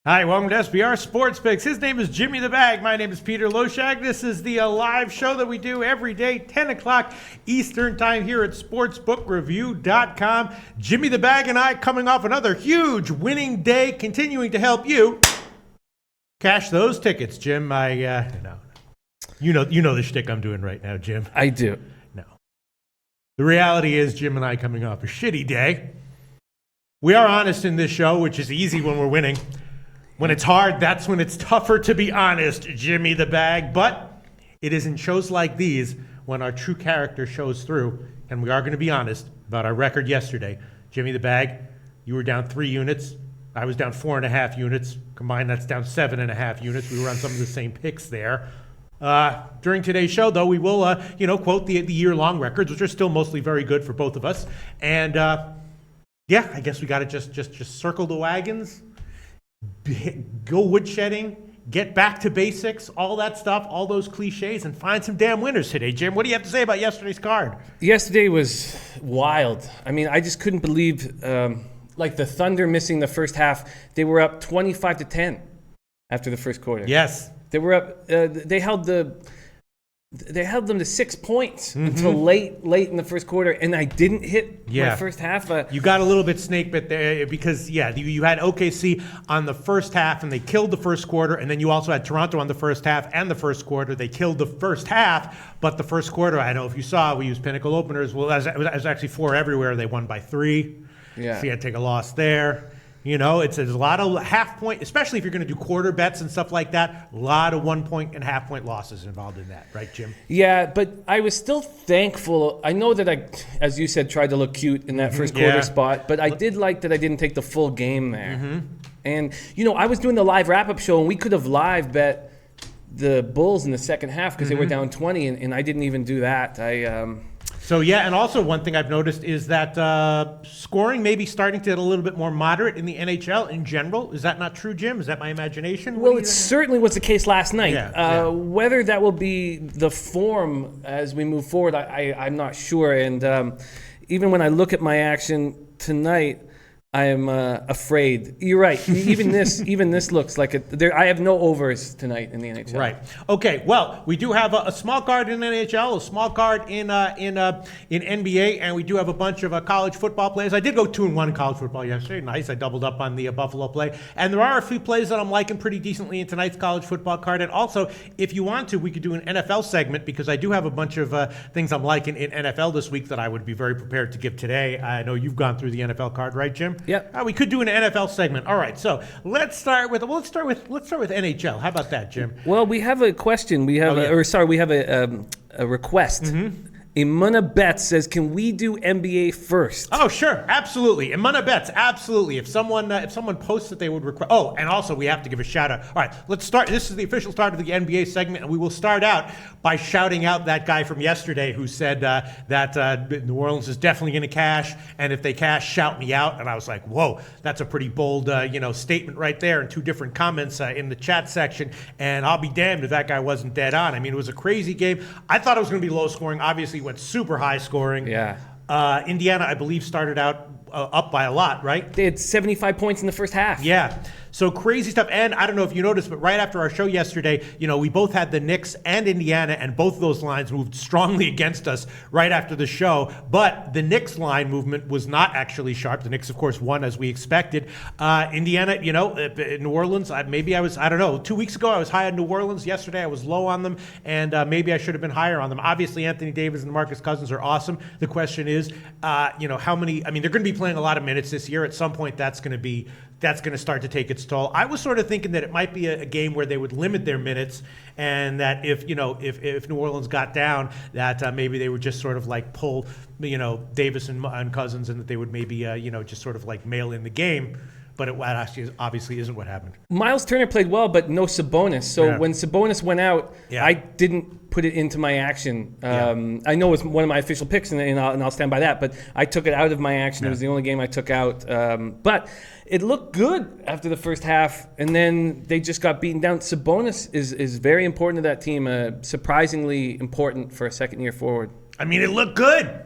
Hi, welcome to SBR Sports Picks. His name is Jimmy the Bag. My name is Peter Loshak. This is the live show that we do every day, 10 o'clock Eastern Time here at SportsbookReview.com. Jimmy the Bag and I coming off another huge winning day, continuing to help you cash those tickets, Jim. No. You know the shtick I'm doing right now, Jim. I do. No. The reality is Jim and I coming off a shitty day. We are honest in this show, which is easy when we're winning. When it's hard, that's when it's tougher to be honest, Jimmy the Bag. But it is in shows like these when our true character shows through, and we are going to be honest about our record yesterday. Jimmy the Bag, you were down 3 units. I was down 4.5 units. Combined, that's down 7.5 units. We were on some of the same picks there. During today's show, though, we will, quote the year-long records, which are still mostly very good for both of us. And, I guess we got to just circle the wagons. Go woodshedding, get back to basics, all that stuff, all those cliches, and find some damn winners today. Jim, what do you have to say about yesterday's card? Yesterday was wild. I mean, I just couldn't believe, the Thunder missing the first half. They were up 25-10 after the first quarter. Yes. They were up. They held them to 6 points until late in the first quarter, and I didn't hit my first half. You got a little bit snake bit there because, you had OKC on the first half, and they killed the first quarter, and then you also had Toronto on the first half and the first quarter. They killed the first half, but the first quarter, I don't know if you saw, we used Pinnacle openers. Well, it was actually 4 everywhere. They won by 3. Yeah. So you had to take a loss there. There's a lot of half point, especially if you're going to do quarter bets and stuff like that. A lot of 1 point and half point losses involved in that, right, Jim? Yeah, but I was still thankful. I know that I, as you said, tried to look cute in that first quarter spot, but I did like that I didn't take the full game there. And, I was doing the live wrap-up show, and we could have live bet the Bulls in the second half because they were down 20, and I didn't even do that. And also one thing I've noticed is that scoring may be starting to get a little bit more moderate in the NHL in general. Is that not true, Jim? Is that my imagination? Well, it certainly was the case last night. Yeah. Whether that will be the form as we move forward, I'm not sure. And even when I look at my action tonight, I am afraid. You're right. Even this looks like it. I have no overs tonight in the NHL. Right. Okay. Well, we do have a small card in NHL, a small card in NBA, and we do have a bunch of college football plays. I did go 2-1 in college football yesterday. Nice. I doubled up on the Buffalo play, and there are a few plays that I'm liking pretty decently in tonight's college football card. And also, if you want to, we could do an NFL segment because I do have a bunch of things I'm liking in NFL this week that I would be very prepared to give today. I know you've gone through the NFL card, right, Jim? Yep. We could do an NFL segment. All right, so let's start with NHL. How about that, Jim? Well, we have a question. We have a request. Imuna Betts says, "Can we do NBA first?" Oh, sure, absolutely. Imuna Betts, absolutely. If someone posts that they would request. Oh, and also we have to give a shout out. All right, let's start. This is the official start of the NBA segment, and we will start out by shouting out that guy from yesterday who said that New Orleans is definitely going to cash, and if they cash, shout me out. And I was like, whoa, that's a pretty bold statement right there, and 2 different comments in the chat section. And I'll be damned if that guy wasn't dead on. I mean, it was a crazy game. I thought it was going to be low scoring. Obviously, went super high scoring. Yeah. Indiana, I believe, started out up by a lot, right? They had 75 points in the first half. Yeah. So crazy stuff. And I don't know if you noticed, but right after our show yesterday, we both had the Knicks and Indiana, and both of those lines moved strongly against us right after the show. But the Knicks line movement was not actually sharp. The Knicks, of course, won as we expected. Indiana, New Orleans, I don't know. 2 weeks ago, I was high on New Orleans. Yesterday, I was low on them, and maybe I should have been higher on them. Obviously, Anthony Davis and Marcus Cousins are awesome. The question is, how many? I mean, they're going to be playing a lot of minutes this year. At some point, that's going to start to take its toll. I was sort of thinking that it might be a game where they would limit their minutes, and that if New Orleans got down, that maybe they would just sort of like pull Davis and Cousins, and that they would maybe just sort of like mail in the game. But it actually obviously isn't what happened. Miles Turner played well, but no Sabonis. So when Sabonis went out, I didn't put it into my action. I know it's one of my official picks, and I'll stand by that. But I took it out of my action. It was the only game I took out. But it looked good after the first half, and then they just got beaten down. Sabonis is very important to that team. Surprisingly important for a second-year forward. I mean, it looked good.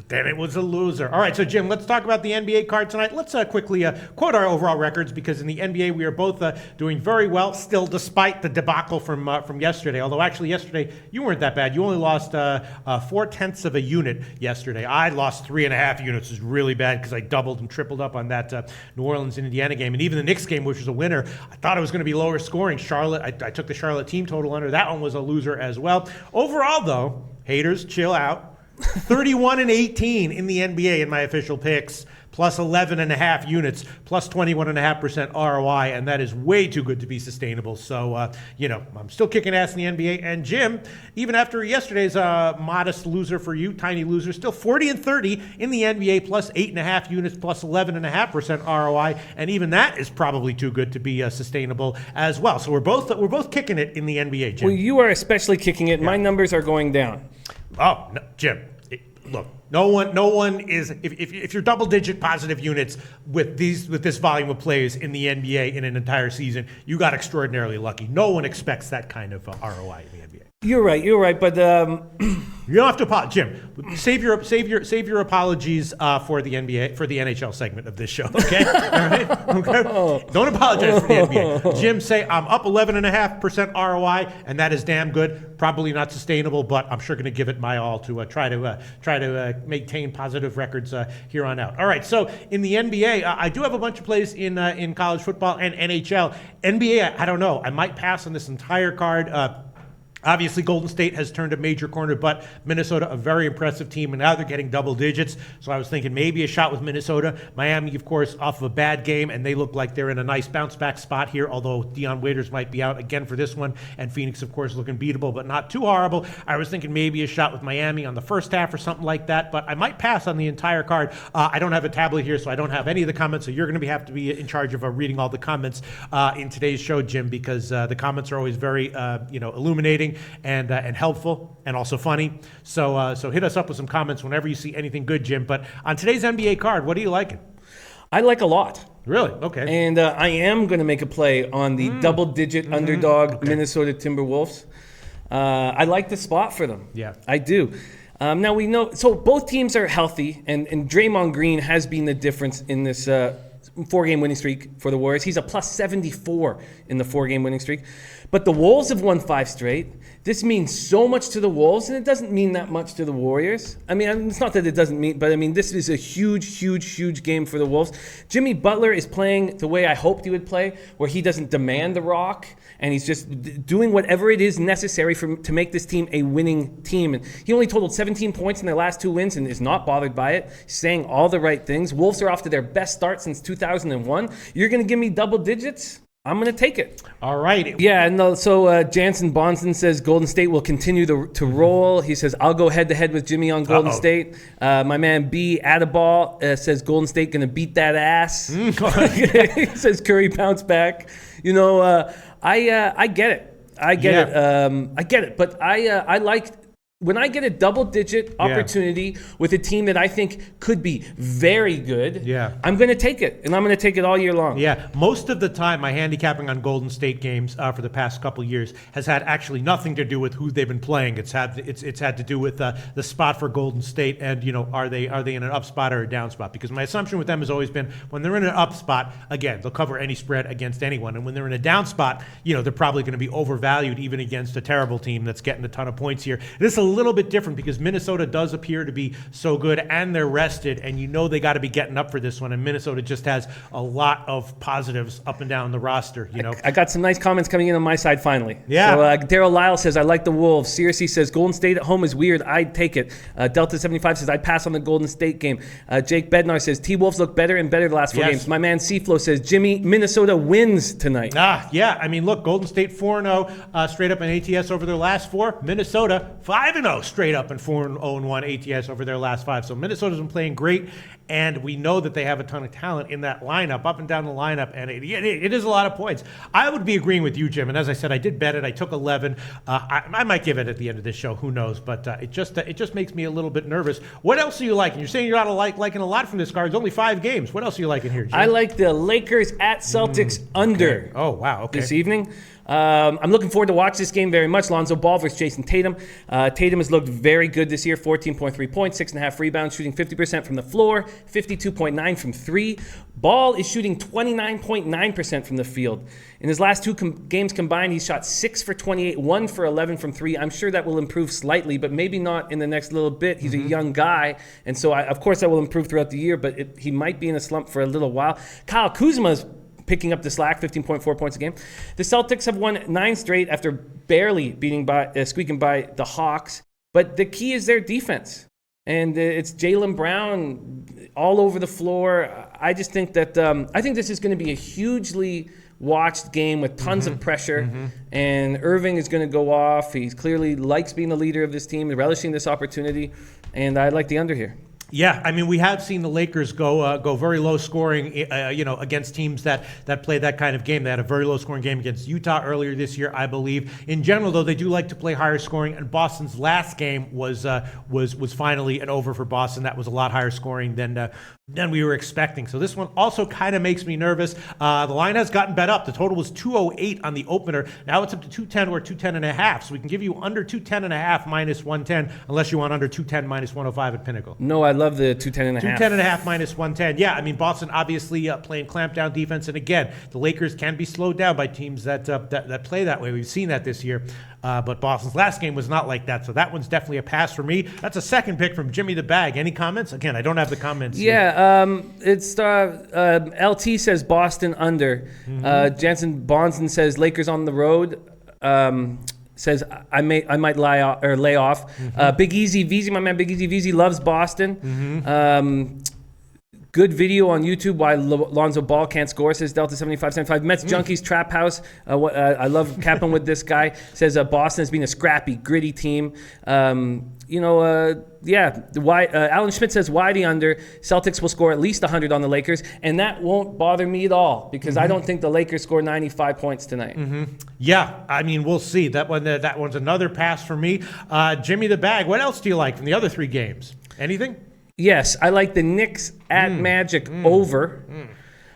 Then it was a loser. All right, so Jim, let's talk about the NBA card tonight. Let's quickly quote our overall records, because in the NBA we are both doing very well still, despite the debacle from yesterday. Although actually yesterday you weren't that bad. You only lost 0.4 of a unit yesterday. I lost 3.5 units. It was really bad because I doubled and tripled up on that New Orleans and Indiana game, and even the Knicks game, which was a winner. I thought it was going to be lower scoring. Charlotte, I took the Charlotte team total under. That one was a loser as well. Overall, though, haters, chill out. 31-18 in the NBA in my official picks, plus 11.5 units, plus 21.5% ROI, and that is way too good to be sustainable. So, I'm still kicking ass in the NBA. And Jim, even after yesterday's modest loser for you, tiny loser, still 40-30 in the NBA, plus 8.5 units, plus 11.5% ROI, and even that is probably too good to be sustainable as well. So we're both kicking it in the NBA, Jim. Well, you are especially kicking it. Yeah. My numbers are going down. Oh, no, Jim. Look, no one is. If you're double-digit positive units with this volume of players in the NBA in an entire season, you got extraordinarily lucky. No one expects that kind of ROI in the NBA. You're right. But you don't have to apologize, Jim. Save your apologies for the NBA, for the NHL segment of this show. Okay, all right. Okay. Don't apologize for the NBA. Jim, say I'm up 11.5% ROI, and that is damn good. Probably not sustainable, but I'm sure going to give it my all to try to maintain positive records here on out. All right. So in the NBA, I do have a bunch of plays in college football and NHL. NBA, I don't know. I might pass on this entire card. Obviously, Golden State has turned a major corner, but Minnesota, a very impressive team, and now they're getting double digits. So I was thinking maybe a shot with Minnesota. Miami, of course, off of a bad game, and they look like they're in a nice bounce-back spot here, although Dion Waiters might be out again for this one, and Phoenix, of course, looking beatable, but not too horrible. I was thinking maybe a shot with Miami on the first half or something like that, but I might pass on the entire card. I don't have a tablet here, so I don't have any of the comments, so you're going to have to be in charge of reading all the comments in today's show, Jim, because the comments are always very illuminating and helpful and also funny. So hit us up with some comments whenever you see anything good, Jim. But on today's NBA card, what are you liking? I like a lot. Really? Okay. And I am going to make a play on the double-digit underdog Minnesota Timberwolves. I like the spot for them. Yeah. I do. Now we know, so both teams are healthy, and Draymond Green has been the difference in this 4-game winning streak for the Warriors. He's a plus 74 in the 4-game winning streak. But the Wolves have won 5 straight. This means so much to the Wolves, and it doesn't mean that much to the Warriors. I mean, it's not that it doesn't mean, but I mean, this is a huge game for the Wolves. Jimmy Butler is playing the way I hoped he would play, where he doesn't demand the rock, and he's just doing whatever it is necessary to make this team a winning team. And he only totaled 17 points in their last 2 wins and is not bothered by it. He's saying all the right things. Wolves are off to their best start since 2001. You're going to give me double digits? I'm going to take it. All right. Yeah, no, so Jansen Bonson says Golden State will continue to roll. He says, I'll go head-to-head with Jimmy on Golden State. My man B. Adaball says Golden State going to beat that ass. He says Curry bounce back. You know, I get it. I get it. But I like... When I get a double-digit opportunity with a team that I think could be very good, I'm going to take it, and I'm going to take it all year long. Yeah, most of the time, my handicapping on Golden State games for the past couple of years has had actually nothing to do with who they've been playing. It's had to do with the spot for Golden State, and are they in an up spot or a down spot? Because my assumption with them has always been when they're in an up spot, again, they'll cover any spread against anyone, and when they're in a down spot, they're probably going to be overvalued even against a terrible team that's getting a ton of points here. This is a little bit different because Minnesota does appear to be so good and they're rested, and they got to be getting up for this one, and Minnesota just has a lot of positives up and down the roster. I got some nice comments coming in on my side finally. Yeah. So Daryl Lyle says, I like the Wolves. Searcy says, Golden State at home is weird. I'd take it. Delta 75 says, I'd pass on the Golden State game. Jake Bednar says, T-Wolves look better and better the last 4 games. My man C-Flow says, Jimmy, Minnesota wins tonight. Yeah. I mean, look, Golden State 4-0 straight up in ATS over their last 4. Minnesota 5-0 straight up and 4-0-1 ATS over their last 5. So Minnesota's been playing great, and we know that they have a ton of talent in that lineup, up and down the lineup, and it is a lot of points. I would be agreeing with you, Jim, and as I said, I did bet it. I took 11. I might give it at the end of this show. Who knows? But it just makes me a little bit nervous. What else are you liking? You're saying you're not liking a lot from this card. It's only 5 games. What else are you liking here, Jim? I like the Lakers at Celtics under. Oh, wow. Okay. This evening. I'm looking forward to watch this game very much. Lonzo Ball versus Jason Tatum. Tatum has looked very good this year, 14.3 points, 6.5 rebounds, shooting 50% from the floor, 52.9 from three. Ball is shooting 29.9% from the field. In his last two games combined, he's shot 6 for 28, 1 for 11 from three. I'm sure that will improve slightly, but maybe not in the next little bit. He's a young guy, and so of course that will improve throughout the year, but he might be in a slump for a little while. Kyle Kuzma's picking up the slack, 15.4 points a game. The Celtics have won 9 straight after barely squeaking by the Hawks, but the key is their defense. And it's Jaylen Brown all over the floor. I just think that I think this is going to be a hugely watched game with tons of pressure. And Irving is going to go off. He clearly likes being the leader of this team, relishing this opportunity. And I like the under here. Yeah, I mean, we have seen the Lakers go very low scoring, against teams that play that kind of game. They had a very low scoring game against Utah earlier this year, I believe. In general, though, they do like to play higher scoring. And Boston's last game was finally an over for Boston. That was a lot higher scoring than we were expecting. So this one also kind of makes me nervous. The line has gotten bet up. The total was 208 on the opener. Now it's up to 210 or 210.5. So we can give you under 210.5 minus 110, unless you want under 210 minus 105 at Pinnacle. No, I love the 210.5. 210.5 minus 110. Yeah, I mean, Boston obviously playing clampdown defense. And again, the Lakers can be slowed down by teams that play that way. We've seen that this year. But Boston's last game was not like that. So that one's definitely a pass for me. That's a second pick from Jimmy the Bag. Any comments? Again, I don't have the comments. Yeah, it's LT says Boston under. Jansen Bonson says Lakers on the road. Says I might lay off. Big Easy VZ, my man Big Easy VZ loves Boston. Good video on YouTube why Lonzo Ball can't score, says Delta 7575. Mets Junkies Trap House. I love capping with this guy. Says Boston has been a scrappy, gritty team. Alan Schmidt says why the under. Celtics will score at least 100 on the Lakers, and that won't bother me at all because I don't think the Lakers score 95 points tonight. Yeah, I mean, we'll see. That one's another pass for me. Jimmy the Bag, what else do you like from the other 3 games? Anything? Yes, I like the Knicks at Magic over.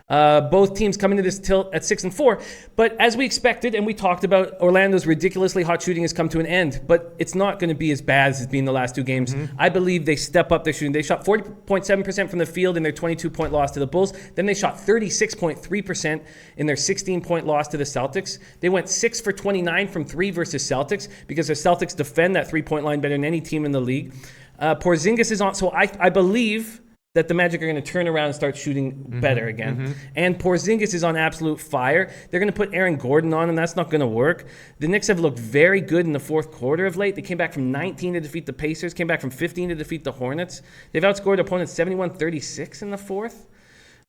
Both teams coming to this tilt at 6-4. But as we expected, and we talked about, Orlando's ridiculously hot shooting has come to an end. But it's not going to be as bad as it's been the last 2 games. I believe they step up their shooting. They shot 40.7% from the field in their 22-point loss to the Bulls. Then they shot 36.3% in their 16-point loss to the Celtics. They went 6 for 29 from 3 versus Celtics because the Celtics defend that 3-point line better than any team in the league. Porzingis is on, so I believe that the Magic are going to turn around and start shooting better again. And Porzingis is on absolute fire. They're going to put Aaron Gordon on, and that's not going to work. The Knicks have looked very good in the fourth quarter of late. They came back from 19 to defeat the Pacers, came back from 15 to defeat the Hornets. They've outscored opponents 71-36 in the fourth.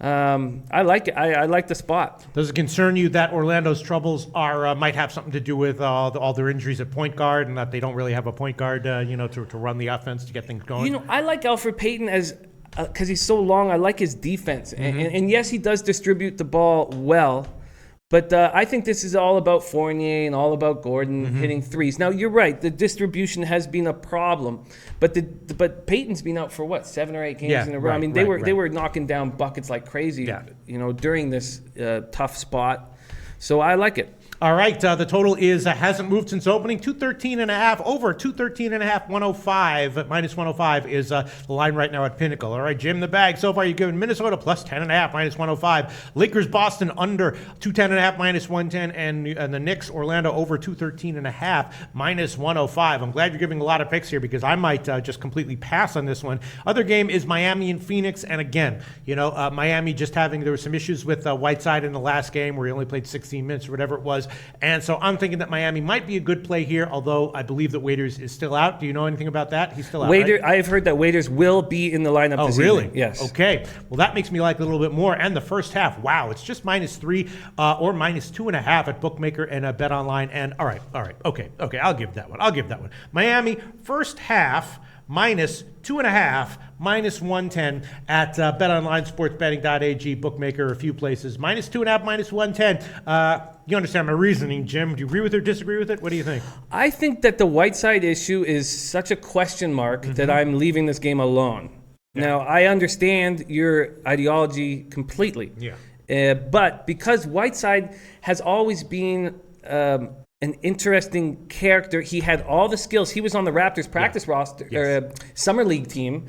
I like it. I like the spot. Does it concern you that Orlando's troubles might have something to do with all their injuries at point guard and that they don't really have a point guard, to run the offense to get things going? I like Elfrid Payton as because he's so long. I like his defense, and yes, he does distribute the ball well. But I think this is all about Fournier and all about Gordon hitting threes. Now, you're right. The distribution has been a problem. But Peyton's been out for, 7 or 8 games in a row? Right, I mean, they were knocking down buckets like crazy, during this tough spot. So I like it. All right, the total hasn't moved since opening, 213.5, over 213.5, 105, minus 105 is the line right now at Pinnacle. All right, Jim the Bag, so far you're giving Minnesota plus 10.5, minus 105. Lakers, Boston under 210.5, minus 110, and the Knicks, Orlando over 213.5, minus 105. I'm glad you're giving a lot of picks here because I might just completely pass on this one. Other game is Miami and Phoenix, and again, Miami there were some issues with Whiteside in the last game where he only played 16 minutes or whatever it was. And so I'm thinking that Miami might be a good play here, although I believe that Waiters is still out. Do you know anything about that? He's still out, right? I've heard that Waiters will be in the lineup this really? evening. Yes. Okay. Well, that makes me like it a little bit more. And the first half, wow, it's just -3 or -2.5 at Bookmaker and Bet Online. And all right. Okay, I'll give that one. Miami, first half, -2.5, minus 110 at BetOnline, sportsbetting.ag, Bookmaker, a few places. -2.5, minus 110. You understand my reasoning, Jim. Do you agree with it or disagree with it? What do you think? I think that the Whiteside issue is such a question mark that I'm leaving this game alone. Yeah. Now, I understand your ideology completely. Yeah. But because Whiteside has always been an interesting character. He had all the skills. He was on the Raptors practice roster, or summer league team.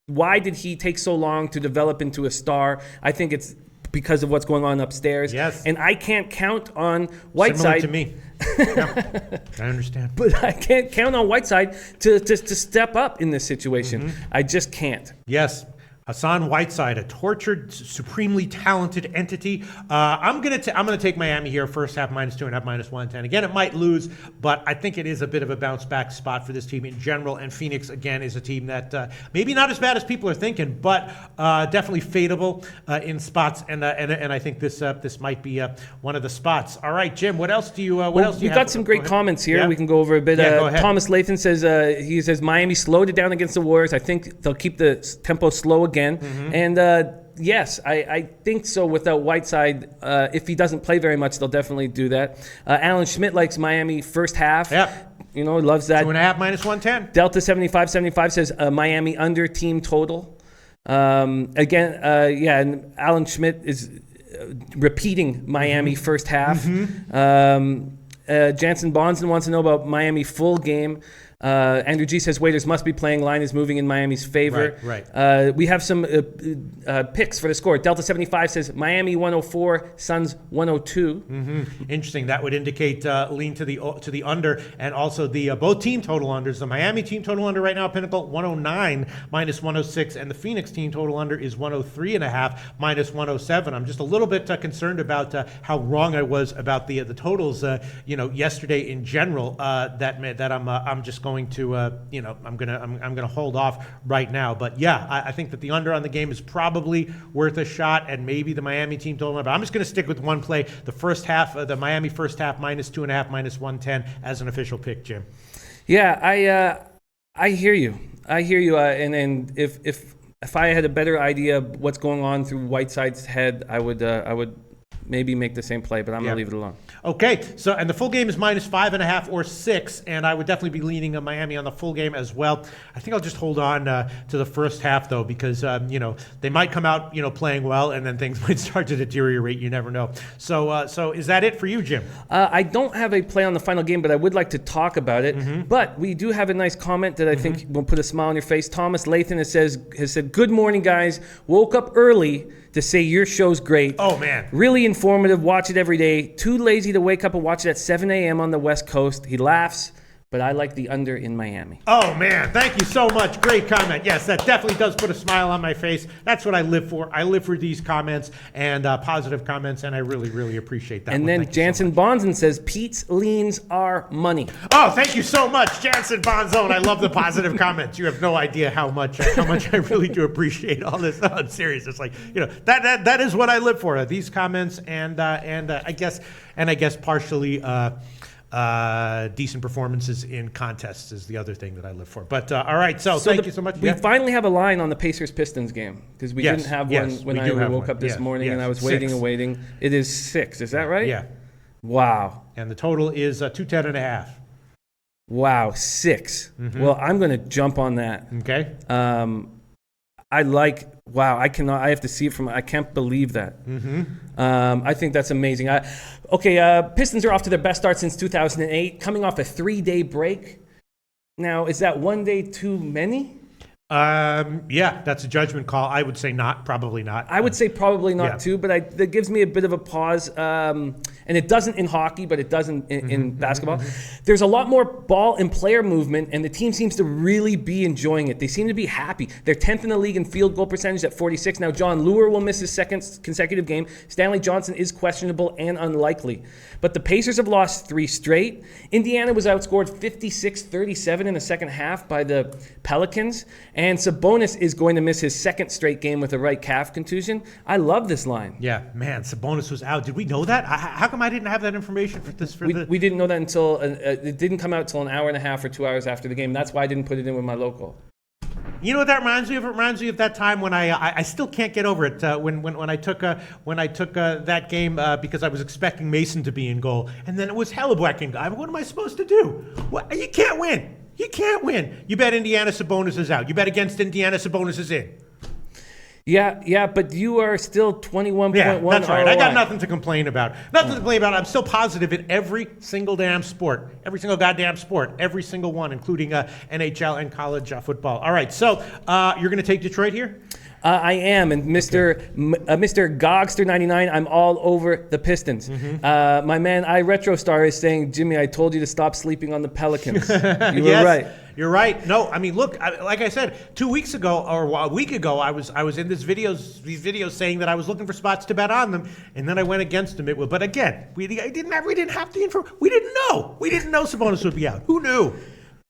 Why did he take so long to develop into a star? I think it's because of what's going on upstairs. Yes. And I can't count on Whiteside. Similar to me. Yeah, I understand. But I can't count on Whiteside to step up in this situation. I just can't. Yes. Hassan Whiteside, a tortured, supremely talented entity. I'm gonna take Miami here, first half -2.5, -110. Again, it might lose, but I think it is a bit of a bounce back spot for this team in general. And Phoenix again is a team that maybe not as bad as people are thinking, but definitely fadeable in spots. And I think this might be one of the spots. All right, Jim. What else do you? We've got some great comments here. Yeah? We can go over a bit. Go ahead. Thomas Lathan says Miami slowed it down against the Warriors. I think they'll keep the tempo slow again. And yes, I think so without Whiteside. If he doesn't play very much, they'll definitely do that. Alan Schmidt likes Miami first half. Yeah. Loves that. 2.5 -110. Delta 75 says Miami under team total. And Alan Schmidt is repeating Miami first half. Jansen Bonson wants to know about Miami full game. Andrew G says waiters must be playing. Line is moving in Miami's favor. Right. We have some picks for the score. Delta 75 says Miami 104, Suns 102. Interesting. That would indicate lean to the under, and also the both team total unders. The Miami team total under right now, Pinnacle 109 -106, and the Phoenix team total under is 103.5 -107. I'm just a little bit concerned about how wrong I was about the totals. Yesterday in general. That I'm just going to I'm gonna hold off right now. But yeah, I think that the under on the game is probably worth a shot, and maybe the Miami team total. But I'm just going to stick with one play, the first half, the Miami first half -2.5 -110 as an official pick, Jim. Yeah, I hear you. And if I had a better idea of what's going on through Whiteside's head, I would maybe make the same play, but I'm going to leave it alone. Okay, so and the full game is -5.5 or 6, and I would definitely be leaning on Miami on the full game as well. I think I'll just hold on to the first half though, because they might come out playing well, and then things might start to deteriorate. You never know. So is that it for you, Jim? I don't have a play on the final game, but I would like to talk about it. But we do have a nice comment that I think will put a smile on your face. Thomas Lathan has said, "Good morning, guys. Woke up early to say your show's great. Oh man, really informative. Watch it every day. Too lazy to wake up and watch it at 7 a.m. on the West Coast." He laughs, but I like the under in Miami. Oh man, thank you so much. Great comment. Yes, that definitely does put a smile on my face. That's what I live for. I live for these comments and positive comments, and I really, really appreciate that. And then Jansen Bonzen says Pete's leans are money. Oh, thank you so much, Jansen Bonzone. I love the positive comments. You have no idea how much I really do appreciate all this. No, I'm serious. It's like that is what I live for. These comments and I guess partially. Decent performances in contests is the other thing that I live for. But all right, so thank you so much. We finally have a line on the Pacers-Pistons game, because we didn't have one when I woke up this morning, and I was waiting and waiting. It is 6. Is that right? Yeah. Wow. And the total is 210.5. Wow, 6. Well, I'm going to jump on that. Okay. I have to see it I can't believe that. I think that's amazing. Pistons are off to their best start since 2008, coming off a 3-day break. Now, is that one day too many? Yeah, that's a judgment call. I would say not, probably not. I would say probably not too, but that gives me a bit of a pause. And it doesn't in hockey, but it does in basketball. There's a lot more ball and player movement, and the team seems to really be enjoying it. They seem to be happy. They're 10th in the league in field goal percentage at 46. Now, John Lure will miss his second consecutive game. Stanley Johnson is questionable and unlikely. But the Pacers have lost 3 straight. Indiana was outscored 56-37 in the second half by the Pelicans. And Sabonis is going to miss his second straight game with a right calf contusion. I love this line. Yeah, man, Sabonis was out. Did we know that? How come I didn't have that information for this? We didn't know that until it didn't come out until an hour and a half or 2 hours after the game. That's why I didn't put it in with my local. You know what that reminds me of? It reminds me of that time when I still can't get over it. When I took that game because I was expecting Mason to be in goal, and then it was Hellebuck in goal. What am I supposed to do? What? You can't win. You can't win. You bet Indiana Sabonis is out. You bet against Indiana Sabonis is in. Yeah, but you are still 21.1. Yeah, that's right. ROI. I got nothing to complain about. Nothing to complain about. I'm still positive in every single damn sport. Every single goddamn sport. Every single one, including NHL and college football. All right, so you're going to take Detroit here? I am, and Mr. Gogster99, I'm all over the Pistons. My man, iRetroStar is saying, Jimmy, I told you to stop sleeping on the Pelicans. You were right. You're right. No, I mean, look, like I said, 2 weeks ago or a week ago, I was in these videos saying that I was looking for spots to bet on them, and then I went against them. But again, we didn't have the info. We didn't know. We didn't know Sabonis would be out. Who knew?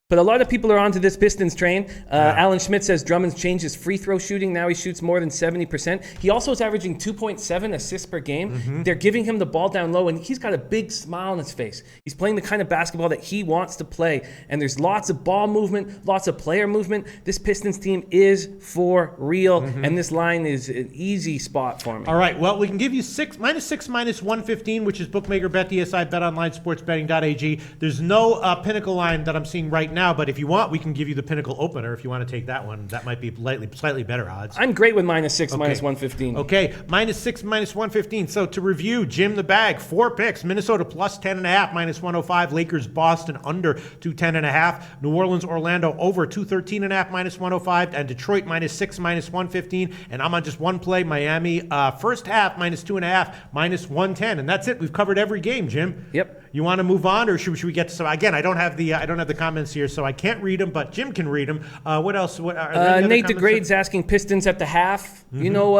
But a lot of people are onto this Pistons train. Alan Schmidt says Drummond's changed his free throw shooting. Now he shoots more than 70%. He also is averaging 2.7 assists per game. They're giving him the ball down low, and he's got a big smile on his face. He's playing the kind of basketball that he wants to play. And there's lots of ball movement, lots of player movement. This Pistons team is for real, and this line is an easy spot for me. All right, well, we can give you -6, -115, which is bookmaker bet, DSI, bet online, sportsbetting.ag. There's no Pinnacle line that I'm seeing right now, but if you want, we can give you the Pinnacle opener if you want to take that one. That might be slightly better odds. I'm great with -6, -115. Okay, -6, -115. So to review, Jim the Bag, 4 picks. Minnesota plus 10.5, -105. Lakers, Boston under 210.5. New Orleans, Orlando over 213.5, -105. And Detroit -6, -115. And I'm on just one play, Miami first half -2.5, -110. And that's it. We've covered every game, Jim. Yep. You want to move on, or should we get to some? Again, I don't have the comments here, so I can't read them, but Jim can read them. What else? What are there any other Nate comments? DeGrade's asking Pistons at the half. You know,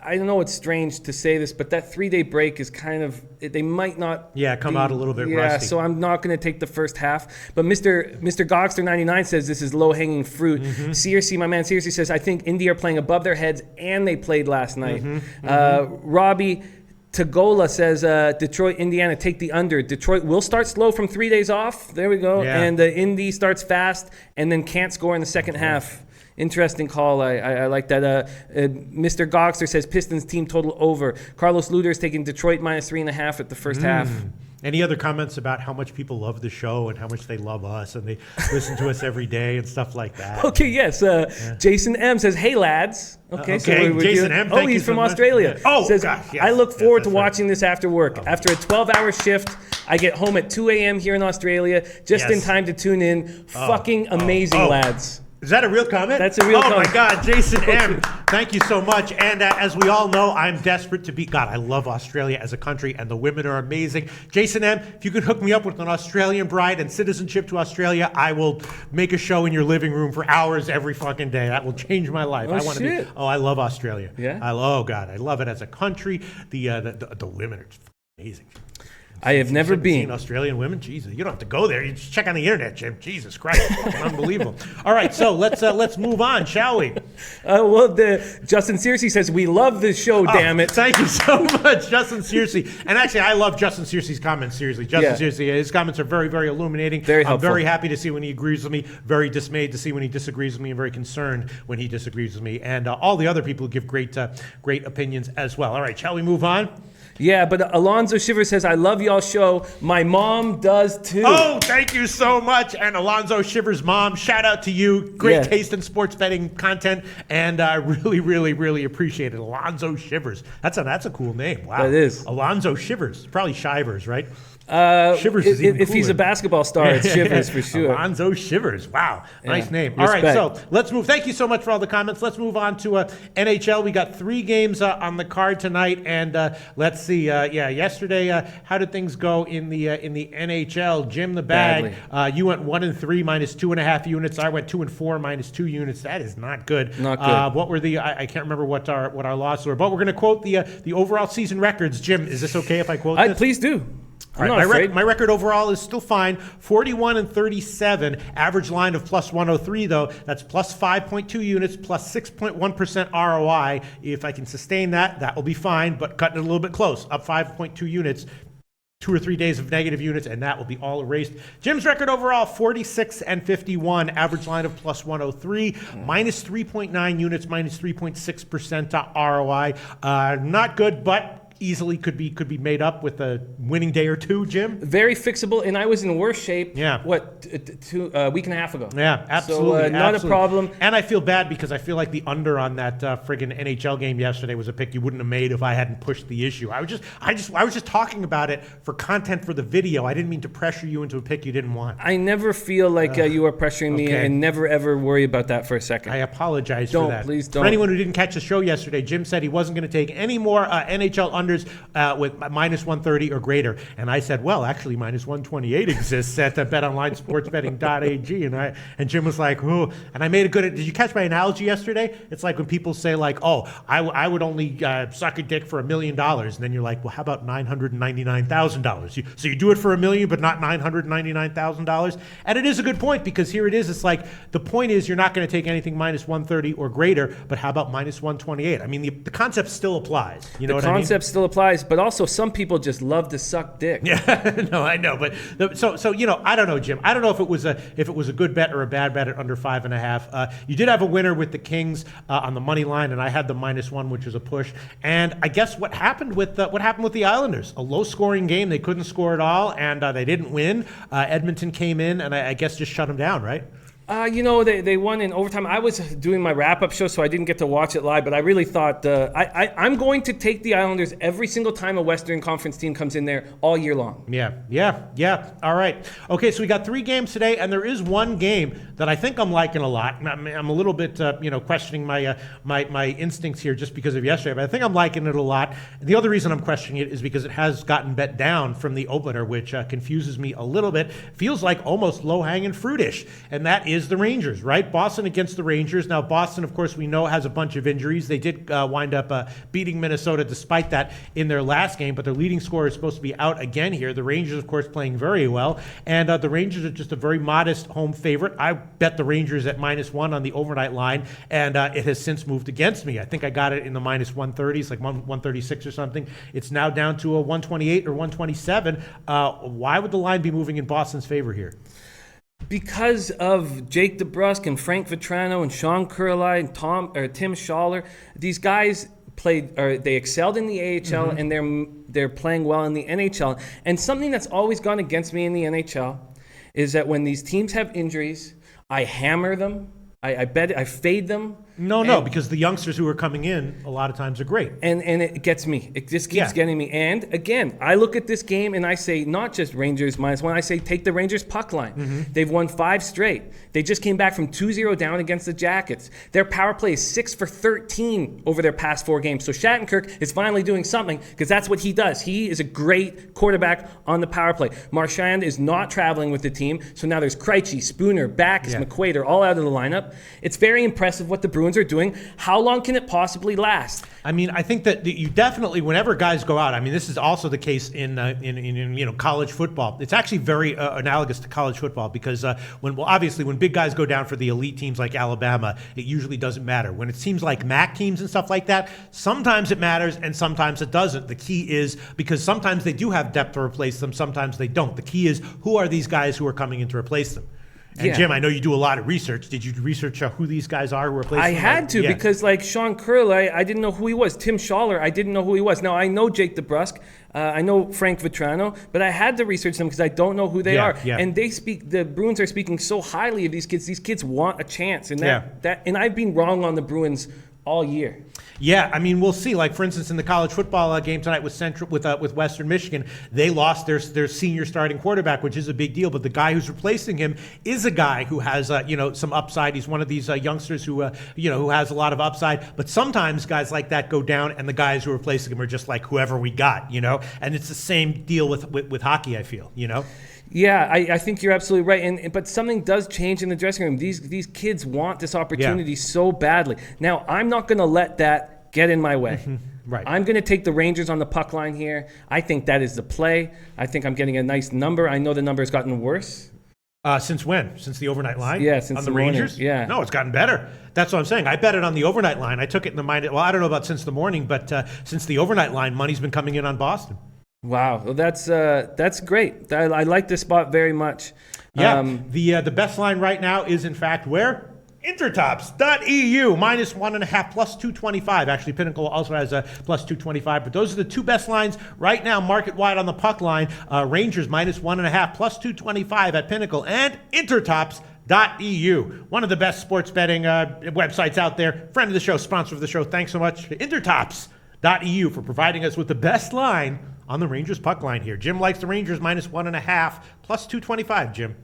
I know it's strange to say this, but that 3-day break is kind of, they might not come out a little bit rusty. So I'm not going to take the first half. But Mr. Gogster99 says this is low-hanging fruit. Searcy, my man Searcy says, I think Indy are playing above their heads, and they played last night. Robbie Tagola says, Detroit, Indiana, take the under. Detroit will start slow from 3 days off. There we go. Yeah. And Indy starts fast and then can't score in the second half. Interesting call. I like that. Mr. Gogster says Pistons team total over. Carlos Luder is taking Detroit -3.5 at the first half. Any other comments about how much people love the show and how much they love us and they listen to us every day and stuff like that? Okay, yes. Jason M says, hey, lads. Okay, so Jason M, thank you he's so from much. Australia. Oh, says, gosh, yes. I look forward to That's right. watching this after work. After a 12-hour shift, I get home at 2 a.m. here in Australia, just in time to tune in. Fucking amazing, lads. Is that a real comment? That's a real comment. Oh, my God. Jason M., thank you so much. And as we all know, I'm desperate to be... God, I love Australia as a country, and the women are amazing. Jason M., if you could hook me up with an Australian bride and citizenship to Australia, I will make a show in your living room for hours every fucking day. That will change my life. I love Australia. Yeah? God, I love it as a country. The women are just amazing. I have never been. Seen Australian women? Jesus, you don't have to go there. You just check on the internet, Jim. Jesus Christ, unbelievable. All right, so let's move on, shall we? Justin Searcy says we love this show. Damn it! Thank you so much, Justin Searcy. And actually, I love Justin Searcy's comments. Seriously, Searcy, his comments are very, very illuminating. Very helpful. I'm very happy to see when he agrees with me. Very dismayed to see when he disagrees with me, and very concerned when he disagrees with me. And all the other people who give great opinions as well. All right, shall we move on? Yeah, but Alonzo Shivers says, I love y'all show. My mom does too. Oh, thank you so much. And Alonzo Shivers' mom, shout out to you. Great taste in sports betting content. And I really, really, really appreciate it. Alonzo Shivers. That's a cool name. Wow. That is. Alonzo Shivers. Probably Shivers, right? Shivers is even if he's a basketball star, it's Shivers for sure. Alonzo Shivers. Wow. Nice name. Respect. All right, so let's move. Thank you so much for all the comments. Let's move on to NHL. We got 3 games on the card tonight. And let's see. Yesterday, how did things go in the NHL? Jim the Bag, you went 1-3, -2.5 units. I went 2-4, -2 units. That is not good. Not good. What were I can't remember what our losses were, but we're going to quote the overall season records. Jim, is this okay if I quote this? Please do. All right, my record overall is still fine, 41-37. Average line of +103, though. That's +5.2 units, +6.1% ROI. If I can sustain that, that will be fine, but cutting it a little bit close, up 5.2 units. 2 or 3 days of negative units, and that will be all erased. Jim's record overall, 46-51. Average line of +103, -3.9 units, -3.6% ROI. Not good, but easily could be made up with a winning day or two, Jim? Very fixable, and I was in worse shape. Yeah. A week and a half ago. Yeah, absolutely. So not a problem. And I feel bad because I feel like the under on that friggin' NHL game yesterday was a pick you wouldn't have made if I hadn't pushed the issue. I was just talking about it for content for the video. I didn't mean to pressure you into a pick you didn't want. I never feel like you are pressuring me, and never ever worry about that for a second. I apologize for that. Please don't. For anyone who didn't catch the show yesterday, Jim said he wasn't going to take any more NHL unders with minus 130 or greater. And I said, well, actually, minus 128 exists at betonlinesportsbetting.ag. And Jim was like, oh. And I made a good. Did you catch my analogy yesterday? It's like when people say, like, oh, I would only suck a dick for $1 million. And then you're like, well, how about $999,000? So you do it for $1 million, but not $999,000. And it is a good point because here it is. It's like the point is you're not going to take anything minus 130 or greater, but how about minus 128? I mean, the concept still applies. You know what I mean? The concept still applies, but also some people just love to suck dick. Yeah, no, I know, but so you know, I don't know, Jim. I don't know if it was a good bet or a bad bet at under 5.5. You did have a winner with the Kings on the money line, and I had the -1, which was a push. And I guess what happened with the Islanders? A low-scoring game. They couldn't score at all, and they didn't win. Edmonton came in, and I guess just shut them down, right? They won in overtime. I was doing my wrap-up show, so I didn't get to watch it live, but I really thought I'm going to take the Islanders every single time a Western Conference team comes in there all year long. Yeah. All right. Okay, so we got 3 games today, and there is one game that I think I'm liking a lot. I'm a little bit, questioning my instincts here just because of yesterday, but I think I'm liking it a lot. And the other reason I'm questioning it is because it has gotten bet down from the opener, which confuses me a little bit. Feels like almost low-hanging fruitish, and that is the Rangers, right? Boston against the Rangers. Now, Boston, of course, we know has a bunch of injuries. They did wind up beating Minnesota despite that in their last game, but their leading scorer is supposed to be out again here. The Rangers, of course, playing very well, and the Rangers are just a very modest home favorite. I bet the Rangers at -1 on the overnight line, and it has since moved against me. I think I got it in the -130s, like 136 or something. It's now down to a 128 or 127. Why would the line be moving in Boston's favor here? Because of Jake DeBrusk and Frank Vetrano and Sean Kurlai and Tim Schaller, these guys they excelled in the AHL, and they're playing well in the NHL. And something that's always gone against me in the NHL is that when these teams have injuries, I hammer them. I fade them. No, because the youngsters who are coming in a lot of times are great. And it gets me. It just keeps getting me. And again, I look at this game and I say not just Rangers -1, I say take the Rangers puck line. They've won 5 straight. They just came back from 2-0 down against the Jackets. Their power play is 6 for 13 over their past 4 games. So Shattenkirk is finally doing something because that's what he does. He is a great quarterback on the power play. Marchand is not traveling with the team. So now there's Krejci, Spooner, Backes, McQuaid, they're all out of the lineup. It's very impressive what the Bruins are doing. How long can it possibly last? I mean, I think that you definitely, whenever guys go out, I mean, this is also the case in college football. It's actually very analogous to college football because obviously when big guys go down for the elite teams like Alabama, it usually doesn't matter. When it seems like MAC teams and stuff like that, sometimes it matters and sometimes it doesn't. The key is because sometimes they do have depth to replace them, sometimes they don't. The key is who are these guys who are coming in to replace them? And Jim, I know you do a lot of research. Did you research who these guys are who are replacing them? I had to because like Sean Kurlai, I didn't know who he was. Tim Schaller, I didn't know who he was. Now, I know Jake DeBrusk. I know Frank Vetrano, but I had to research them because I don't know who they are. Yeah. And the Bruins are speaking so highly of these kids. These kids want a chance. And and I've been wrong on the Bruins all year. Yeah, I mean, we'll see. Like, for instance, in the college football game tonight with Western Michigan, they lost their senior starting quarterback, which is a big deal. But the guy who's replacing him is a guy who has some upside. He's one of these youngsters who has a lot of upside. But sometimes guys like that go down, and the guys who are replacing him are just like whoever we got, And it's the same deal with hockey, I feel, Yeah, I think you're absolutely right. But something does change in the dressing room. These kids want this opportunity so badly. Now, I'm not going to let that get in my way. Right. I'm going to take the Rangers on the puck line here. I think that is the play. I think I'm getting a nice number. I know the number has gotten worse. Since when? Since the overnight line? Yeah, since on the morning. Rangers? Yeah. No, it's gotten better. That's what I'm saying. I bet it on the overnight line. I took it in the mind. Well, I don't know about since the morning, but since the overnight line, money's been coming in on Boston. Wow, well, that's great. I like this spot very much. Yeah, the best line right now is in fact where? Intertops.eu, minus 1.5, plus 225. Actually, Pinnacle also has a plus 225, but those are the two best lines right now, market wide on the puck line. Rangers minus 1.5, plus 225 at Pinnacle, and Intertops.eu, one of the best sports betting websites out there. Friend of the show, sponsor of the show. Thanks so much to Intertops.eu for providing us with the best line on the Rangers puck line here. Jim likes the Rangers minus 1.5, plus 225, Jim.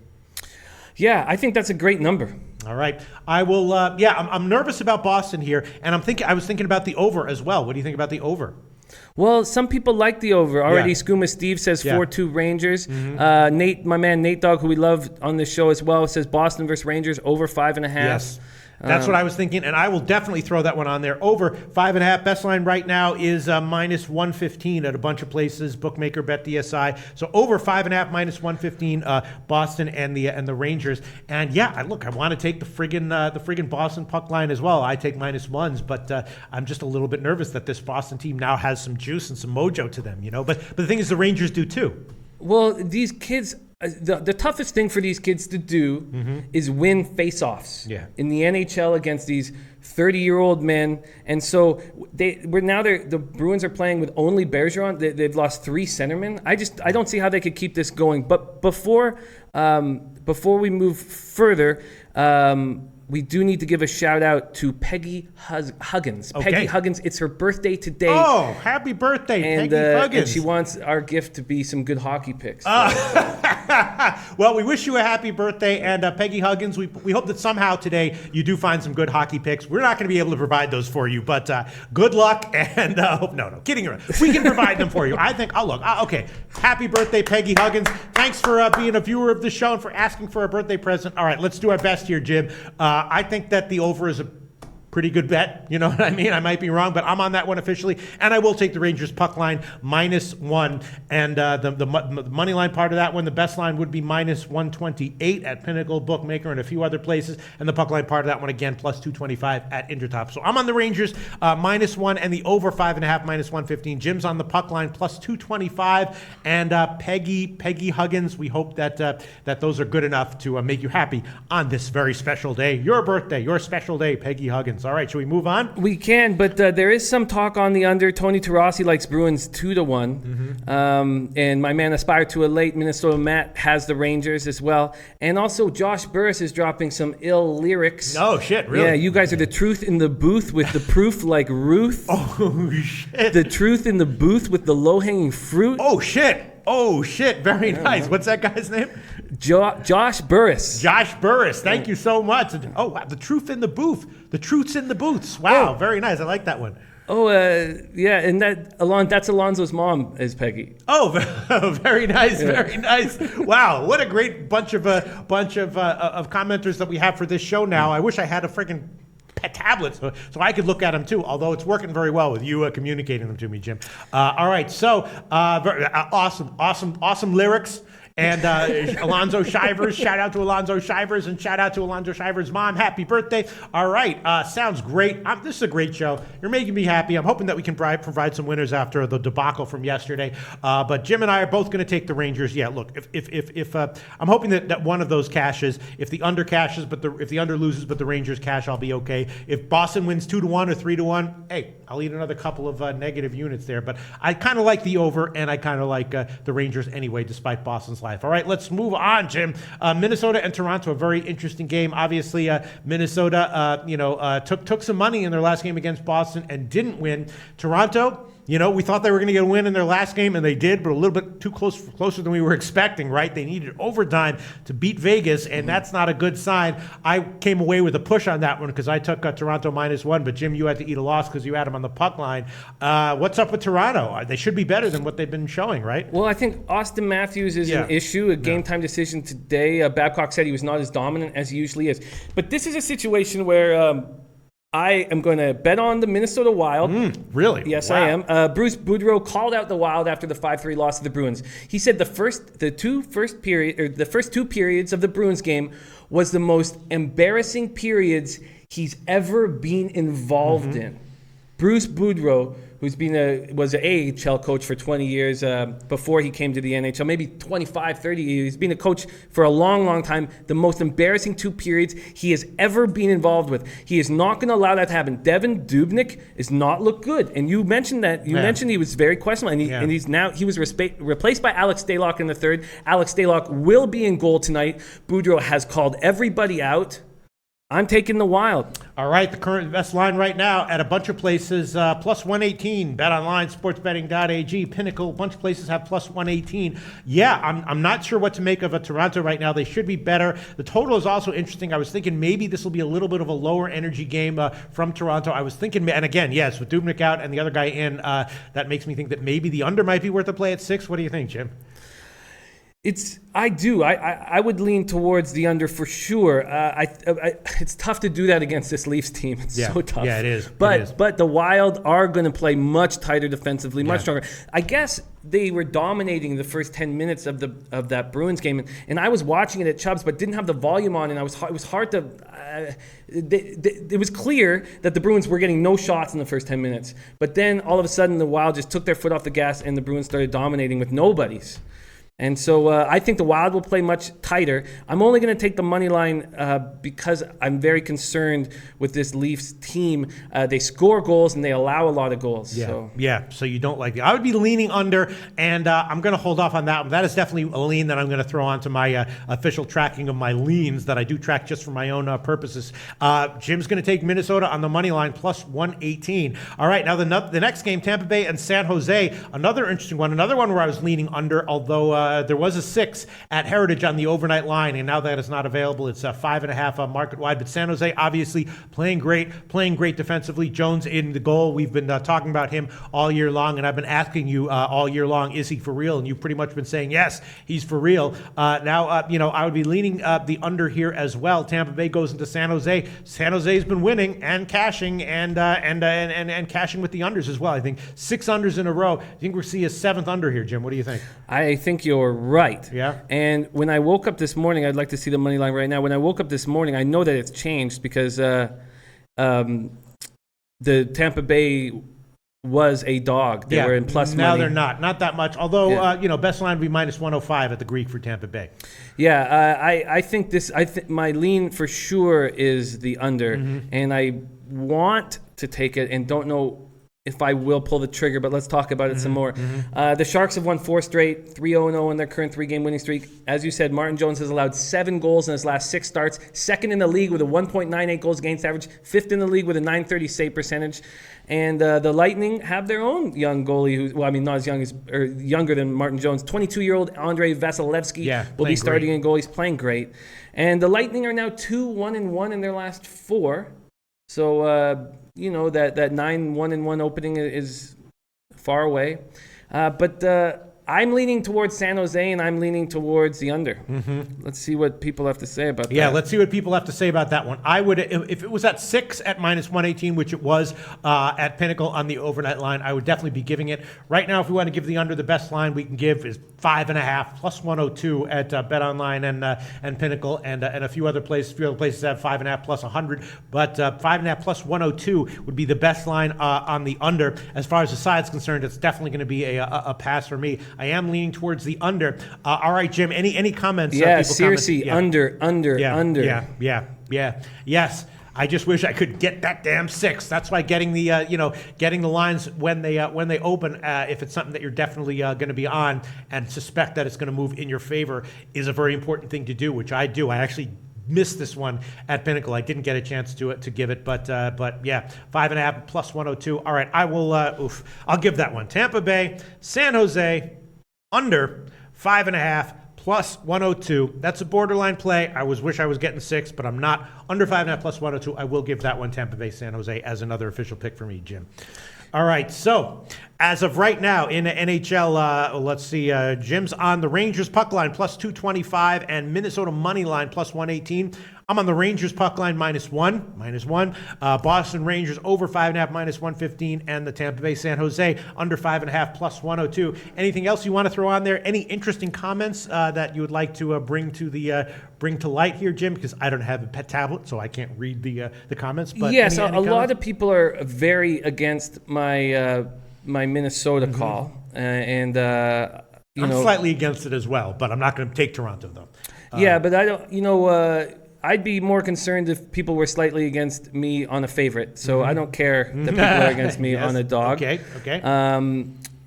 Yeah, I think that's a great number. All right. I will, I'm nervous about Boston here, and I was thinking about the over as well. What do you think about the over? Well, some people like the over. Already, Skooma Steve says 4-2 Rangers. Nate, my man Nate Dogg, who we love on this show as well, says Boston versus Rangers over 5.5. Yes. That's what I was thinking, and I will definitely throw that one on there. Over 5.5. Best line right now is minus 115 at a bunch of places. Bookmaker, BetDSI. So over 5.5, minus 115. Boston and the Rangers. And I want to take the friggin' Boston puck line as well. I take minus ones, but I'm just a little bit nervous that this Boston team now has some juice and some mojo to them. But the thing is, the Rangers do too. Well, these kids. The toughest thing for these kids to do is win face-offs in the NHL against these 30-year-old men. And so the Bruins are playing with only Bergeron. They've lost 3 centermen. I don't see how they could keep this going. But before we move further, we do need to give a shout out to Peggy Huggins. Okay. Peggy Huggins, it's her birthday today. Oh, happy birthday, Peggy Huggins. And she wants our gift to be some good hockey picks. Well, we wish you a happy birthday, and Peggy Huggins, we hope that somehow today you do find some good hockey picks. We're not going to be able to provide those for you, but good luck, and kidding around. We can provide them for you. I think, okay. Happy birthday, Peggy Huggins. Thanks for being a viewer of the show and for asking for a birthday present. All right, let's do our best here, Jim. I think that the over is a pretty good bet. You know what I mean? I might be wrong, but I'm on that one officially. And I will take the Rangers puck line minus 1. And the money line part of that one, the best line would be minus 128 at Pinnacle, Bookmaker, and a few other places. And the puck line part of that one, again, plus 225 at Intertop. So I'm on the Rangers minus 1 and the over 5.5, minus 115. Jim's on the puck line plus 225. And Peggy Huggins, we hope that those are good enough to make you happy on this very special day. Your birthday, your special day, Peggy Huggins. All right, should we move on? We can, but there is some talk on the under. Tony Tarasi likes Bruins 2-1. And my man Aspire to a Late, Minnesota Matt, has the Rangers as well. And also Josh Burris is dropping some ill lyrics. Oh, shit, really? Yeah, you guys are the truth in the booth with the proof like Ruth. Oh, shit. The truth in the booth with the low-hanging fruit. Oh, shit. Very nice. What's that guy's name? Josh Burris. Josh Burris. Thank you so much. Oh, wow. The truth in the booth. The truth's in the booths. Wow. Very nice. I like that one. Oh, and that's Alonzo's mom is Peggy. Oh, very nice, very nice. Wow, what a great bunch of commenters that we have for this show now. I wish I had a freaking tablet so I could look at them too, although it's working very well with you communicating them to me, Jim. All right, so awesome lyrics. And Alonzo Shivers, shout out to Alonzo Shivers, and shout out to Alonzo Shivers' mom. Happy birthday. All right, sounds great. This is a great show. You're making me happy. I'm hoping that we can provide some winners after the debacle from yesterday. But Jim and I are both going to take the Rangers. Yeah, look, if I'm hoping that one of those cashes. If the under cashes, if the under loses, but the Rangers cash, I'll be okay. If Boston wins 2-1 or 3-1, hey, I'll eat another couple of negative units there. But I kind of like the over, and I kind of like the Rangers anyway, despite Boston's life. All right, let's move on, Jim. Minnesota and Toronto, a very interesting game. Obviously, Minnesota, took some money in their last game against Boston and didn't win. Toronto, we thought they were going to get a win in their last game, and they did, but a little bit too closer than we were expecting, right? They needed overtime to beat Vegas, and that's not a good sign. I came away with a push on that one because I took Toronto -1, but Jim, you had to eat a loss because you had them on the puck line. What's up with Toronto? They should be better than what they've been showing, right? Well, I think Austin Matthews is an issue, a game-time decision today. Babcock said he was not as dominant as he usually is. But this is a situation where I am going to bet on the Minnesota Wild. Really? Yes, wow. I am. Bruce Boudreau called out the Wild after the 5-3 loss to the Bruins. He said the first two periods of the Bruins game was the most embarrassing periods he's ever been involved in. Bruce Boudreau, was an AHL coach for 20 years before he came to the NHL, maybe 25, 30. He's been a coach for a long, long time. The most embarrassing 2 periods he has ever been involved with. He is not going to allow that to happen. Devin Dubnyk is not look good, and you mentioned that. You mentioned he was very questionable, and he was replaced by Alex Stalock in the third. Alex Stalock will be in goal tonight. Boudreau has called everybody out. I'm taking the Wild. All right, the current best line right now at a bunch of places, plus 118. Bet online, sportsbetting.ag, Pinnacle, a bunch of places have plus 118. Yeah, I'm not sure what to make of a Toronto right now. They should be better. The total is also interesting. I was thinking maybe this will be a little bit of a lower energy game from Toronto. I was thinking, and again, yes, with Dubnyk out and the other guy in, that makes me think that maybe the under might be worth a play at 6. What do you think, Jim? I would lean towards the under for sure. It's tough to do that against this Leafs team. It's so tough. Yeah, it is. But the Wild are going to play much tighter defensively, much stronger. I guess they were dominating the first 10 minutes of that Bruins game, and I was watching it at Chubb's, but didn't have the volume on, and it was hard to. It was clear that the Bruins were getting no shots in the first 10 minutes, but then all of a sudden the Wild just took their foot off the gas, and the Bruins started dominating with nobodies. And so I think the Wild will play much tighter. I'm only going to take the money line because I'm very concerned with this Leafs team. They score goals and they allow a lot of goals. Yeah. So you don't like it. I would be leaning under, and I'm going to hold off on that one. That is definitely a lean that I'm going to throw onto my official tracking of my leans that I do track just for my own purposes. Jim's going to take Minnesota on the money line plus 118. All right, now the next game, Tampa Bay and San Jose, another interesting one. Another one where I was leaning under, although there was a 6 at Heritage on the overnight line, and now that is not available. It's 5.5 market wide. But San Jose obviously playing great defensively. Jones in the goal. We've been talking about him all year long, and I've been asking you all year long, is he for real? And you've pretty much been saying yes, he's for real. Now I would be leaning the under here as well. Tampa Bay goes into San Jose. San Jose's been winning and cashing and cashing with the unders as well. I think 6 unders in a row. I think we'll see a 7th under here, Jim. What do you think? I think you're right. Yeah. And when I woke up this morning, I'd like to see the money line right now. When I woke up this morning, I know that it's changed because the Tampa Bay was a dog. They were in plus money. Now they're not that much. Although best line would be minus 105 at the Greek for Tampa Bay. Yeah, I think my lean for sure is the under, and I want to take it and don't know if I will pull the trigger, but let's talk about it some more. The Sharks have won 4 straight, 3-0-0 in their current 3-game winning streak. As you said, Martin Jones has allowed 7 goals in his last 6 starts, 2nd in the league with a 1.98 goals against average, 5th in the league with a .930 save percentage. And the Lightning have their own young goalie, not as young or younger than Martin Jones. 22-year-old Andrei Vasilevsky will be starting in goal. He's playing great. And the Lightning are now 2-1-1 in their last 4. So, that 9-1-1 opening is far away. But I'm leaning towards San Jose, and I'm leaning towards the under. Let's see what people have to say about that. Yeah, let's see what people have to say about that one. I would, if it was at 6 at minus 118, which it was at Pinnacle on the overnight line, I would definitely be giving it. Right now, if we want to give the under, the best line we can give is 5.5 plus 102 at BetOnline and Pinnacle, and a few other places. Have 5.5 plus 100, but 5.5 plus 102 would be the best line on the under. As far as the side's concerned, it's definitely going to be a pass for me. I am leaning towards the under. All right, Jim. Any comments? Yeah, seriously, under. Yes. I just wish I could get that damn 6. That's why getting the lines when they open, if it's something that you're definitely going to be on and suspect that it's going to move in your favor, is a very important thing to do, which I do. I actually missed this one at Pinnacle. I didn't get a chance to give it, but yeah, 5.5 plus 102. All right, I will. I'll give that one. Tampa Bay, San Jose, under 5.5 plus 102. That's a borderline play. I wish I was getting 6, but I'm not. Under 5.5 plus 102. I will give that one Tampa Bay, San Jose as another official pick for me, Jim. All right, so as of right now in the NHL, let's see, Jim's on the Rangers puck line plus 225 and Minnesota money line plus 118. I'm on the Rangers puck line minus one. Boston Rangers over 5.5 minus 115, and the Tampa Bay San Jose under 5.5 plus 102. Anything else you want to throw on there? Any interesting comments that you would like to bring to light here, Jim? Because I don't have a pet tablet, so I can't read the comments. But yes, a lot of people are very against my my Minnesota call, and I'm slightly against it as well, but I'm not going to take Toronto though. Yeah, but I don't. I'd be more concerned if people were slightly against me on a favorite. So I don't care that people are against me on a dog. Okay.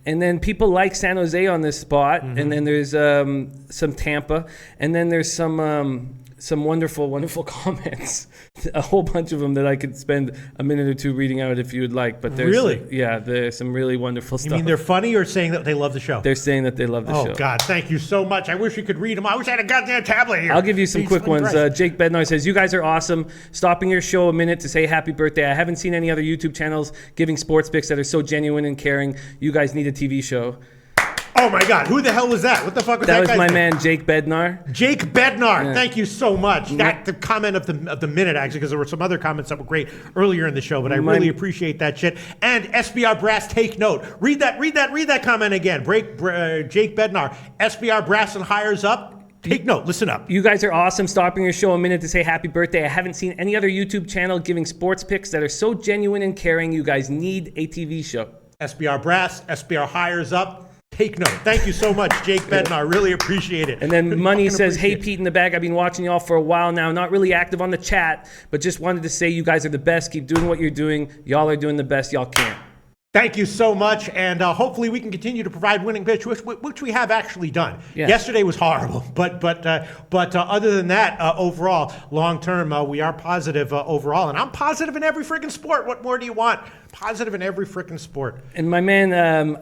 And then people like San Jose on this spot, and then there's some Tampa, and then there's some wonderful, wonderful comments, a whole bunch of them that I could spend a minute or two reading out if you would like. But there's there's some really wonderful stuff. You mean they're funny or saying that they love the show? They're saying that they love the show. Oh, God, thank you so much. I wish we could read them. I wish I had a goddamn tablet here. I'll give you some quick ones. Jake Bednar says, you guys are awesome. Stopping your show a minute to say happy birthday. I haven't seen any other YouTube channels giving sports picks that are so genuine and caring. You guys need a TV show. Oh my God, who the hell was that? What the fuck was that? That was my man, Jake Bednar. Jake Bednar, thank you so much. That's the comment of the minute, actually, because there were some other comments that were great earlier in the show, but I really appreciate that shit. And SBR Brass, take note. Read that comment again. Jake Bednar, SBR Brass and hires up. Take note. Listen up. You guys are awesome. Stopping your show a minute to say happy birthday. I haven't seen any other YouTube channel giving sports picks that are so genuine and caring. You guys need a TV show. SBR Brass, SBR hires up. Take note. Thank you so much, Jake Bednar. Really appreciate it. And then Money says, hey, Pete in the bag. I've been watching y'all for a while now. Not really active on the chat, but just wanted to say you guys are the best. Keep doing what you're doing. Y'all are doing the best y'all can. Thank you so much, and hopefully we can continue to provide winning pitch, which we have actually done. Yes. Yesterday was horrible, but other than that, overall, long term, we are positive overall, and I'm positive in every freaking sport. What more do you want? Positive in every freaking sport. And my man